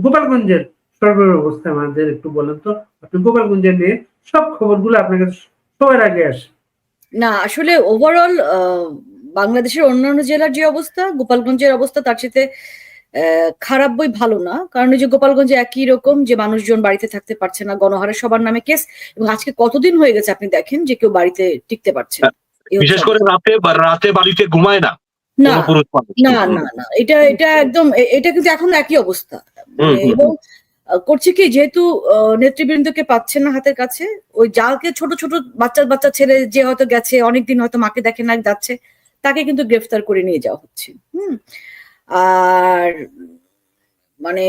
গোপালগঞ্জের সরবরাহ অবস্থা আমাদের একটু বলেন তো। আপনি গোপালগঞ্জের নিয়ে সব খবরগুলো আপনার কাছে সবার আগে আসে। না আসলে ওভারঅল বাংলাদেশের অন্যান্য জেলার যে অবস্থা, গোপালগঞ্জের অবস্থা তার সাথে খারাপ বই ভালো না। কারণ এই যে গোপালগঞ্জে একই রকম, যে মানুষজন বাড়িতে থাকতে পারছে না, গণহারে সবার নামে কেস, এবং আজকে কতদিন হয়ে গেছে আপনি দেখেন যে কেউ বাড়িতে টিকতে পারছে না। বিশেষ করে রাতে বাড়িতে ঘুমায় না। না না না না, এটা একদম, এটা কিন্তু এখন একই অবস্থা। এবং করছে কি, যেহেতু নেতৃবৃন্দকে পাচ্ছে না হাতের কাছে, ওই যাকে ছোট ছোট বাচ্চা ছেলে যে হয়তো গেছে অনেকদিন, হয়তো মাকে দেখে না যাচ্ছে, তাকে কিন্তু গ্রেফতার করে নিয়ে যাওয়া হচ্ছে। আর মানে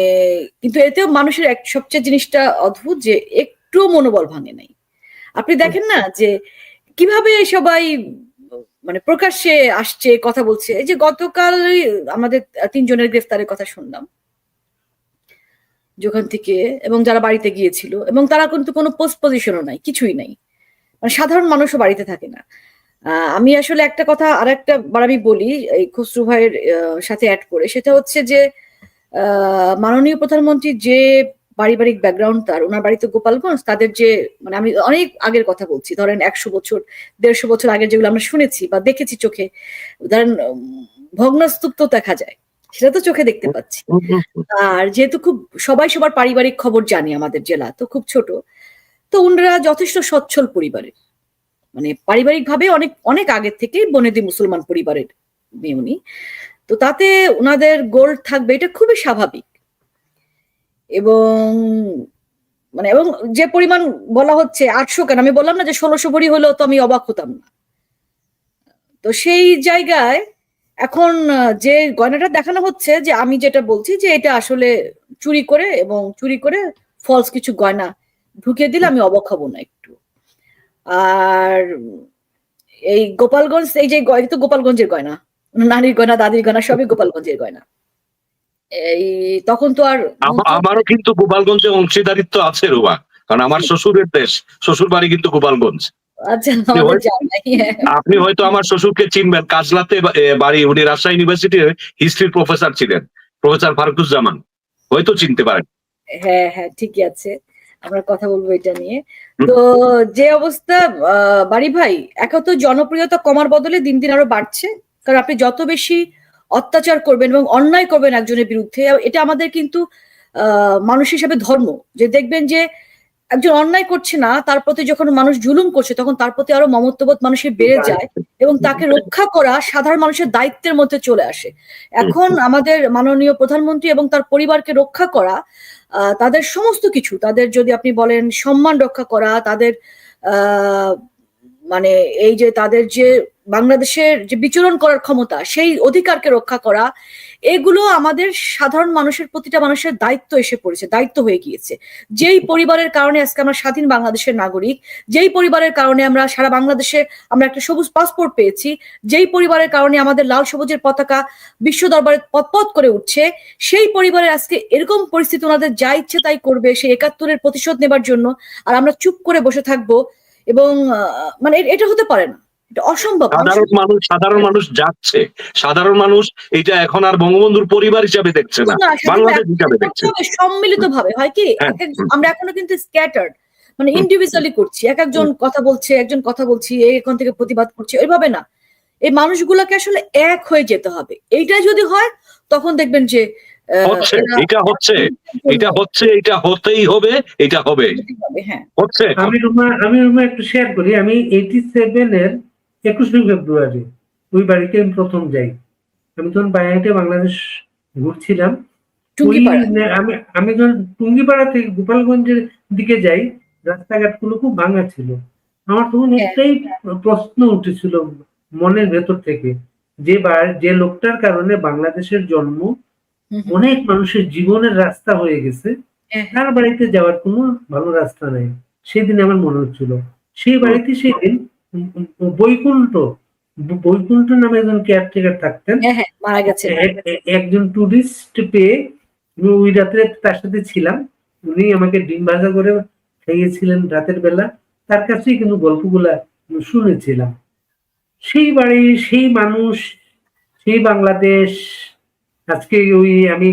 কিন্তু এতেও মানুষের সবচেয়ে জিনিসটা অদ্ভুত, যে একটু মনোবল ভাঙে নাই। আপনি দেখেন না যে কিভাবে সবাই মানে প্রকাশ্যে আসছে, কথা বলছে। এই যে গতকাল আমাদের 3 জনের গ্রেফতারের কথা শুনলাম যেখান থেকে, এবং যারা বাড়িতে গিয়েছিল, এবং তারা কিন্তু কোনো পোস্ট পজিশনও নাই, কিছুই নাই, মানে সাধারণ মানুষও বাড়িতে থাকে না। আমি আসলে একটা কথা আর একটা বার আমি বলি এই খসরু ভাইয়ের সাথে অ্যাড করে, সেটা হচ্ছে যে মাননীয় প্রধানমন্ত্রী যে পারিবারিক ব্যাকগ্রাউন্ড তার, ওনার বাড়িতে গোপালগঞ্জ, তাদের যে মানে আমি অনেক আগের কথা বলছি, ধরেন 100 বছর 150 বছর আগের যেগুলো আমরা শুনেছি বা দেখেছি চোখে, ধরেন ভগ্নস্তূপ তো দেখা যায়, সেটা তো চোখে দেখতে পাচ্ছি। আর যেহেতু খুব সবাই সবার পারিবারিক খবর জানি, আমাদের জেলা তো খুব ছোট, তো ওনারা যথেষ্ট সচ্ছল পরিবারের, মানে পারিবারিক ভাবে অনেক অনেক আগের থেকেই বনেদি মুসলমান পরিবারের মেয়ে উনি, তো তাতে ওনাদের গোল্ড থাকবে এটা খুবই স্বাভাবিক। এবং মানে এবং যে পরিমাণ বলা হচ্ছে 800 কেন, আমি বললাম না যে 1600 ভরি হলেও তো আমি অবাক হতাম না। তো সেই জায়গায় এখন যে গয়নাটা দেখানো হচ্ছে, যে আমি যেটা বলছি যে এটা আসলে চুরি করে, এবং চুরি করে ফলস কিছু গয়না ঢুকিয়ে দিলে আমি অবাক হব না একটু। আর এই গোপালগঞ্জ, এই যে তো গোপালগঞ্জের গয়না, নানির গয়না, দাদির গয়না, সবই গোপালগঞ্জের গয়না। এই তখন তো আর আমারও কিন্তু গোপালগঞ্জে অংশীদারিত্ব আছে রুমা, কারণ আমার শ্বশুরের দেশ, শ্বশুর বাড়ি কিন্তু গোপালগঞ্জ। আচ্ছা, আপনি হয়তো আমার শ্বশুরকে চিনবেন, কাজলাতে বাড়ি, উনি রাজশাহী ইউনিভার্সিটির হিস্ট্রির প্রফেসর ছিলেন, প্রফেসর ফারুকুজ্জামান, হয়তো চিনতে পারেন। হ্যাঁ হ্যাঁ, ঠিকই আছে, আমরা কথা বলবো এটা নিয়ে। তো যে অবস্থা, বাড়ি ভাই, একা তো জনপ্রিয়তা কমার বদলে দিন দিন আরো বাড়ছে। কারণ আপনি যত বেশি অত্যাচার করবেন এবং অন্যায় করবেন একজনের বিরুদ্ধে, এটা আমাদের কিন্তু মানুষ হিসাবে ধর্ম, যে দেখবেন যে একজন অন্যায় করছে না, তার প্রতি যখন মানুষ জুলুম করছে, তখন তার প্রতি আরো মমত্ববোধ মানুষের বেড়ে যায়, এবং তাকে রক্ষা করা সাধারণ মানুষের দায়িত্বের মধ্যে চলে আসে। এখন আমাদের মাননীয় প্রধানমন্ত্রী এবং তার পরিবারকে রক্ষা করা, তাদের সমস্ত কিছু, তাদের যদি আপনি বলেন সম্মান রক্ষা করা, তাদের মানে এই যে তাদের যে বাংলাদেশের যে বিচরণ করার ক্ষমতা, সেই অধিকারকে রক্ষা করা, এগুলো আমাদের সাধারণ মানুষের, প্রতিটা মানুষের দায়িত্ব এসে পড়েছে, দায়িত্ব হয়ে গিয়েছে। যেই পরিবারের কারণে আজকে আমরা স্বাধীন বাংলাদেশের নাগরিক, যেই পরিবারের কারণে আমরা সারা বাংলাদেশে আমরা একটা সবুজ পাসপোর্ট পেয়েছি, যেই পরিবারের কারণে আমাদের লাল সবুজের পতাকা বিশ্ব দরবারে পথ করে উঠছে, সেই পরিবারের আজকে এরকম পরিস্থিতি, ওনাদের যা ইচ্ছে তাই করবে সেই 71-এর প্রতিশোধ নেবার জন্য, আর আমরা চুপ করে বসে থাকবো, এবং মানে এটা হতে পারে না, এটা অসম্ভব। সাধারণ মানুষ যাচ্ছে, সাধারণ মানুষ এটা এখন আর বঙ্গবন্ধুর পরিবার হিসাবে দেখছে না, বাংলাদেশ হিসাবে দেখছে। সম্মিলিত ভাবে হয় কি, আমরা এখনো কিন্তু স্ক্যাটার্ড, মানে ইন্ডিভিজুয়ালি করছি, একজন কথা বলছে, একজন কথা বলছি, এখান থেকে প্রতিবাদ করছে, ওইভাবে না। এই মানুষগুলোকে আসলে এক হয়ে যেতে হবে। এইটা যদি হয়, তখন দেখবেন যে এটা হতেই হবে, এটা হবে। হচ্ছে। আমি রুমা একটু শেয়ার করি। আমি 87-এর 21শে ফেব্রুয়ারি ওই বাড়িতে আমি প্রথম যাই। আমি তখন বাইরে বাংলাদেশ ঘুরছিলাম। আমি যখন টুঙ্গিপাড়া থেকে গোপালগঞ্জের দিকে যাই, রাস্তাঘাটগুলো খুব ভাঙা ছিল। আমার তখন একটাই প্রশ্ন উঠেছিল মনের ভেতর থেকে, যে লোকটার কারণে বাংলাদেশের জন্ম, অনেক মানুষের জীবনের রাস্তা হয়ে গেছে, তার বাড়িতে যাওয়ার কোনো ভালো রাস্তা নাই। সেদিন আমার মনে হচ্ছিল সেই বাড়িতে সেদিন বৈকুণ্ঠ নামে একজন কেয়ারটেকার থাকতেন। মারা গেছে। একজন টুরিস্ট পেয়ে ওই রাত্রে তার সাথে ছিলাম। উনি আমাকে ডিম ভাজা করে খাইয়েছিলেন রাতের বেলা। তার কাছেই কিন্তু গল্পগুলা শুনেছিলাম। সেই বাড়ি, সেই মানুষ, সেই বাংলাদেশ। আজকে ওই আমি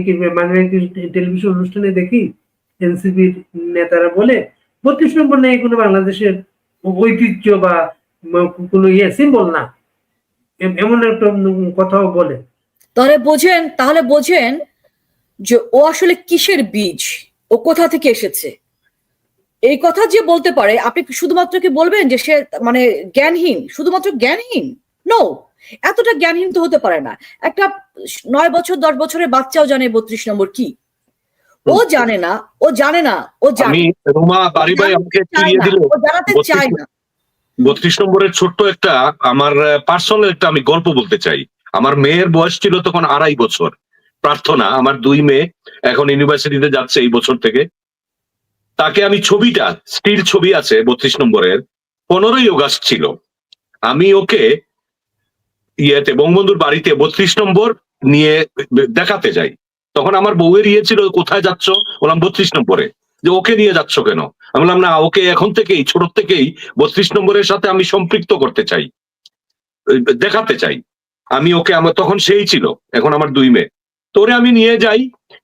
টেলিভিশন অনুষ্ঠানে দেখি এনসিপির নেতারা বলে ৩২ নম্বর নেই কোনো বাংলাদেশের ঐতিহ্য বা কোনো সিম্বল না, এমন একটা কথাও বলে। তাহলে বোঝেন যে ও আসলে কিসের বীজ, ও কোথা থেকে এসেছে। এই কথা যে বলতে পারে, আপনি শুধুমাত্র কি বলবেন যে সে মানে জ্ঞানহীন, শুধুমাত্র জ্ঞানহীন? নো, এতটা জ্ঞানহীন তো হতে পারে না। একটা 9 বছর 10 বছরের বাচ্চাও জানে 32 নম্বর কি। ও জানে না, ও জানে না, ও জানে। রুমা বাড়ি ভাই আমাকে ফিরিয়ে দিল। ও জানাতে চায় না। 32 নম্বরের ছোট্ট একটা আমার পার্সোনাল একটা আমি গল্প বলতে চাই। আমার মেয়ের বয়স ছিল তখন 2.5 বছর। প্রার্থনা, আমার 2 মেয়ে এখন ইউনিভার্সিটিতে যাচ্ছে এই বছর থেকে। তাকে আমি ছবিটা, স্টিল ছবি আছে 32 নম্বরের, 15ই অগাস্ট ছিল। আমি ওকে বঙ্গবন্ধুর বাড়িতে 32 নম্বর নিয়ে দেখাতে যাই। তখন আমার বউয়ের ছিল, কোথায় যাচ্ছ? বললাম 32 নম্বরে। যে ওকে নিয়ে যাচ্ছ কেন? আমি বললাম না, ওকে এখন থেকেই, ছোট থেকেই 32 নম্বরের সাথে আমি সম্পৃক্ত করতে চাই, দেখাতে চাই। আমি ওকে, আমার তখন সেই ছিল, এখন আমার 2 মেয়ে। তোরে আমি নিয়ে যাই।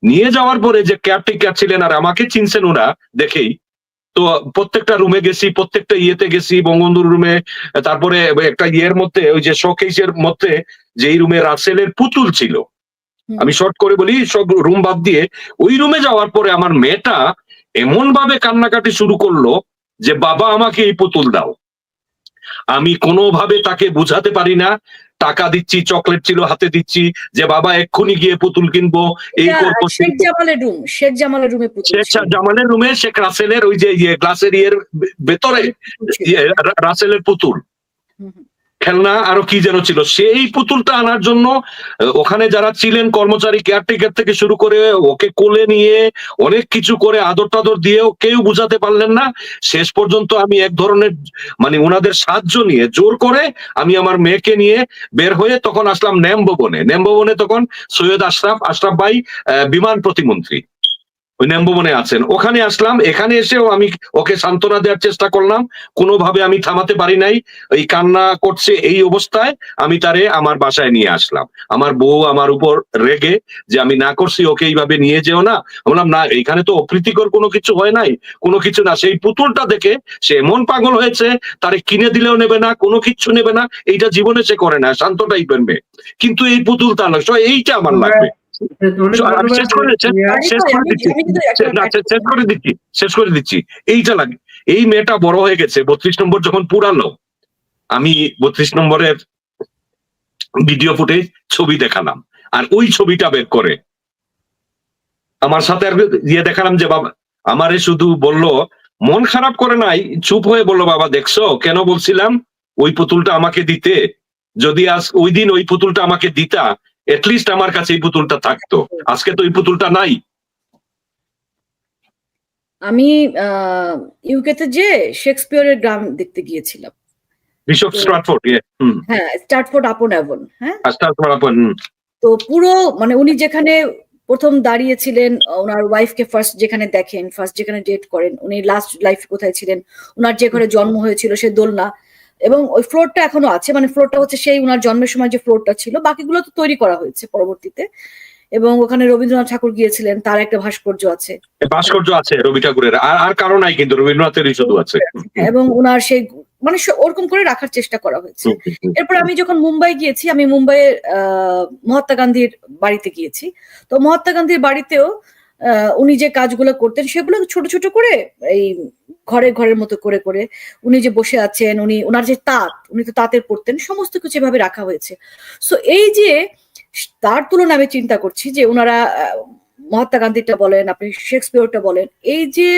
নিয়ে যাওয়ার পরে যে কেয়ারটেকার ছিলেন আর আমাকে চিনছেন ওরা দেখেই, তো প্রত্যেকটা রুমে গেছি, প্রত্যেকটা গেছি, বঙ্গবন্ধুর রুমে, তারপরে একটা মধ্যে, ওই যে শোকেসের মধ্যে যেই রুমে রাসেলের পুতুল ছিল, আমি শর্ট করে বলি, সব রুম বাদ দিয়ে ওই রুমে যাওয়ার পরে আমার মেয়েটা এমন ভাবে কান্নাকাটি শুরু করলো যে বাবা আমাকে এই পুতুল দাও। আমি কোনোভাবে তাকে বুঝাতে পারি না। টাকা দিচ্ছি, চকলেট ছিল হাতে দিচ্ছি, যে বাবা এক্ষুনি গিয়ে পুতুল কিনবো, এই করবো। শেখ জামালের রুমে জামালের রুমে শেখ রাসেলের ওই যে গ্লাসের ভেতরে রাসেলের পুতুল, খেলনা আরো কি যেন ছিল, সেই পুতুলটা আনার জন্য ওখানে যারা ছিলেন কর্মচারী, কেয়ারটেকার থেকে শুরু করে ওকে কোলে নিয়ে অনেক কিছু করে আদর টাদর দিয়েও কেউ বুঝাতে পারলেন না। শেষ পর্যন্ত আমি এক ধরনের মানে ওনাদের সাহায্য নিয়ে জোর করে আমি আমার মেয়েকে নিয়ে বের হয়ে তখন আসলাম ন্যাম ভবনে। তখন সৈয়দ আশরাফ ভাই বিমান প্রতিমন্ত্রী ওই ন্যাম্ববনে আছেন, ওখানে আসলাম। এখানে এসেও আমি ওকে সান্ত্বনা দেওয়ার চেষ্টা করলাম, কোনোভাবে আমি থামাতে পারি নাই। এই কান্না করছে এই অবস্থায় আমি তারে আমার বাসায় নিয়ে আসলাম। আমার বউ আমার উপর রেগে যে আমি না করছি, ওকে এইভাবে নিয়ে যেও না। বললাম না, এখানে তো অপ্রীতিকর কোনো কিছু হয় নাই, কোনো কিছু না। সেই পুতুলটা দেখে সে এমন পাগল হয়েছে, তারে কিনে দিলেও নেবে না, কোনো কিছু নেবে না, এইটা জীবনে সে করে না, শান্ত টাইপের মেয়ে। কিন্তু এই পুতুলটা না, এইটা আমার লাগবে। শেষ করে দিচ্ছি, এইটা লাগে। এই মেয়েটা বড় হয়ে গেছে, 32 নম্বর যখন পুরালো, আমি 32 নম্বরের ভিডিও ফুটেজ ছবি দেখালাম, আর ওই ছবিটা বের করে আমার সাথে আর দেখালাম যে বাবা আমারে শুধু বললো, মন খারাপ করে নাই, চুপ হয়ে বললো, বাবা দেখছো কেন বলছিলাম ওই পুতুলটা আমাকে দিতে, যদি আজ ওই দিন ওই পুতুলটা আমাকে দিতা, এটলিস্ট আমার কাছে এই পুতুলটা থাকতো, আজকে তো এই পুতুলটা নাই। আমি ইউকেতে যে শেক্সপিয়রের গ্রাম দেখতে গিয়েছিলাম, বিশপ স্ট্রাটফোর্ড। হ্যাঁ, স্ট্রাটফোর্ড আপন অ্যাভন। হ্যাঁ, তো পুরো মানে উনি যেখানে প্রথম দাঁড়িয়েছিলেন, ওনার ওয়াইফকে ফার্স্ট যেখানে দেখেন, ফার্স্ট যেখানে ডেট করেন, উনি লাস্ট লাইফ কোথায় ছিলেন, ওনার যে ঘরে জন্ম হয়েছিল সে দোলনা, এবং ওই ফ্লোরটা এখনো আছে। মানে ফ্লোরটা হচ্ছে সেই উনার জন্মের সময় যে ফ্লোরটা ছিল, বাকিগুলো তো তৈরি করা হয়েছে পরবর্তীতে। এবং ওখানে রবীন্দ্রনাথ ঠাকুর গিয়েছিলেন, তার একটা ভাস্কর্য আছে রবি ঠাকুরের, আর কারো নাই, কিন্তু রবীন্দ্রনাথেরই শুধু আছে। এবং ওনার সেই মানে ওরকম করে রাখার চেষ্টা করা হয়েছে। এরপর আমি যখন মুম্বাই গিয়েছি, আমি মুম্বাইয়ের মহাত্মা গান্ধীর বাড়িতে গিয়েছি। তো মহাত্মা গান্ধীর বাড়িতেও উনি যে কাজগুলো করতেন সেগুলো ছোট ছোট করে এই ঘরের মতো করে করে উনি যে বসে আছেন, উনার যে তাঁত, উনি তো তাঁতের পড়তেন, সমস্ত কিছু এভাবে রাখা হয়েছে। সো এই যে তার তুলনায় আমি চিন্তা করছি যে ওনারা মহাত্মা গান্ধীটা বলেন, আপনি শেক্সপিয়রটা বলেন, এই যে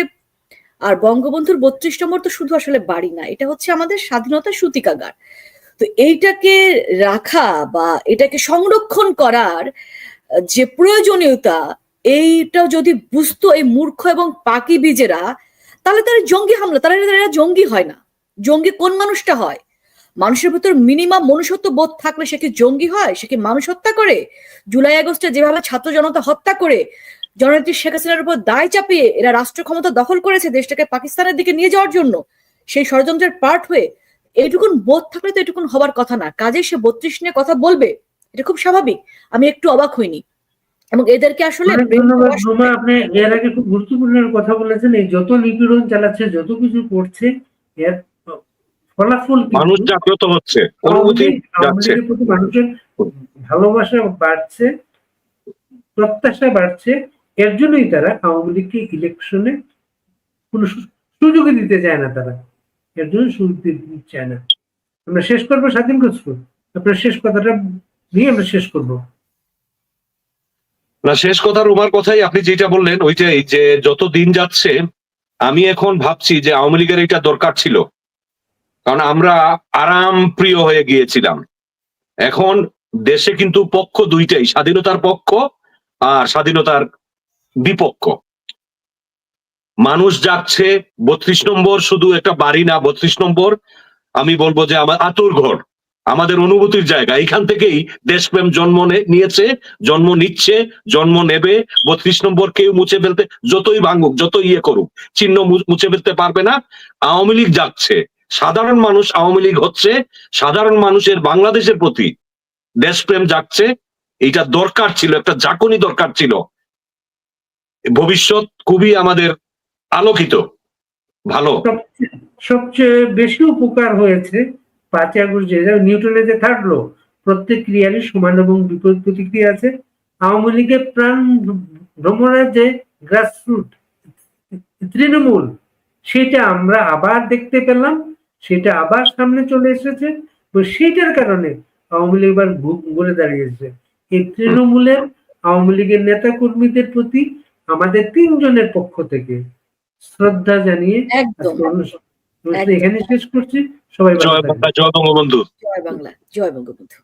আর বঙ্গবন্ধুর 32 নম্বর তো শুধু আসলে বাড়ি না, এটা হচ্ছে আমাদের স্বাধীনতার সূতিকাগার। তো এইটাকে রাখা বা এটাকে সংরক্ষণ করার যে প্রয়োজনীয়তা, এইটা যদি বুঝতো এই মূর্খ এবং পাকি বীজেরা, তাহলে তারা জঙ্গি হামলা, তারা এরা জঙ্গি হয় না। জঙ্গি কোন মানুষটা হয়? মানুষের ভেতর মিনিমাম মনুষ্যত্ব বোধ থাকলে সে কি জঙ্গি হয়? সে কি মানুষ হত্যা করে? জুলাই আগস্টে যেভাবে ছাত্র জনতা হত্যা করে জননেত্রী শেখ হাসিনার উপর দায় চাপিয়ে এরা রাষ্ট্র ক্ষমতা দখল করেছে দেশটাকে পাকিস্তানের দিকে নিয়ে যাওয়ার জন্য, সেই ষড়যন্ত্রের পার্ট হয়ে এইটুকুন বোধ থাকলে তো এটুকুন হবার কথা না। কাজে সে 32 নিয়ে কথা বলবে, এটা খুব স্বাভাবিক। আমি একটু অবাক হইনি। এবং এদেরকে আসলে অনেক ধন্যবাদ রুমা, আপনি এর আগে খুব গুরুত্বপূর্ণ কথা বলেছেন। এই যত নিপীড়ন চালাচ্ছে, যত কিছু করছে, এর ফলাফল মানুষ জাগ্রত হচ্ছে, অনুভূতি যাচ্ছে, প্রতি মানুষের ভালোবাসা বাড়ছে, প্রত্যাশা বাড়ছে। এর জন্যই তারা আওয়ামী লীগকে ইলেকশনে কোন সুযোগই দিতে চায় না, তারা এর জন্য সুযোগ দিতে চায় না। আমরা শেষ করবো স্বাধীন খসরু, আপনার শেষ কথাটা নিয়ে আমরা শেষ করবো। না, শেষ কথা রুমার কথাই আপনি যেটা বললেন ওইটাই, যে যত দিন যাচ্ছে আমি এখন ভাবছি যে আওয়ামী লীগের এটা দরকার ছিল, কারণ আমরা আরাম প্রিয় হয়ে গিয়েছিলাম। এখন দেশে কিন্তু পক্ষ দুইটাই, স্বাধীনতার পক্ষ আর স্বাধীনতার বিপক্ষ। মানুষ যাচ্ছে। 32 নম্বর শুধু একটা বাড়ি না, 32 নম্বর আমি বলবো যে আমার আতুর ঘর, আমাদের অনুভূতির জায়গা। এখান থেকেই দেশপ্রেম জন্ম নিয়েছে, জন্ম নিচ্ছে, জন্ম নেবে। 32 নম্বর কেউ মুছে ফেলতে, যতই ভাঙুক, যতই ইয়ে করুক, চিহ্ন মুছে ফেলতে পারবে না। আওয়ামী লীগ যাচ্ছে, সাধারণ মানুষ আওয়ামী লীগ হচ্ছে, সাধারণ মানুষের বাংলাদেশের প্রতি দেশপ্রেম যাচ্ছে। এইটা দরকার ছিল, একটা জাকনি দরকার ছিল। ভবিষ্যৎ খুবই আমাদের আলোকিত, ভালো। সবচেয়ে বেশি উপকার হয়েছে 5 আগস্ট, যে নিউটনের যে থার্ড ল, প্রত্যেক ক্রিয়ারই সমান এবং বিপরীত প্রতিক্রিয়া আছে। আওয়ামী লীগের প্রাণ ভ্রমণের যে গ্রাসরুট তৃণমূল, সেটা আমরা আবার দেখতে পেলাম, সেটা আবার সামনে চলে এসেছে। তো সেইটার কারণে আওয়ামী লীগ এবার ঘুরে দাঁড়িয়েছে। এই তৃণমূলের আওয়ামী লীগের নেতা কর্মীদের প্রতি আমাদের 3 জনের পক্ষ থেকে শ্রদ্ধা জানিয়ে এখানে শেষ করছি। সবাই জয় বাংলা, জয় বঙ্গবন্ধু। জয় বাংলা, জয় বঙ্গবন্ধু।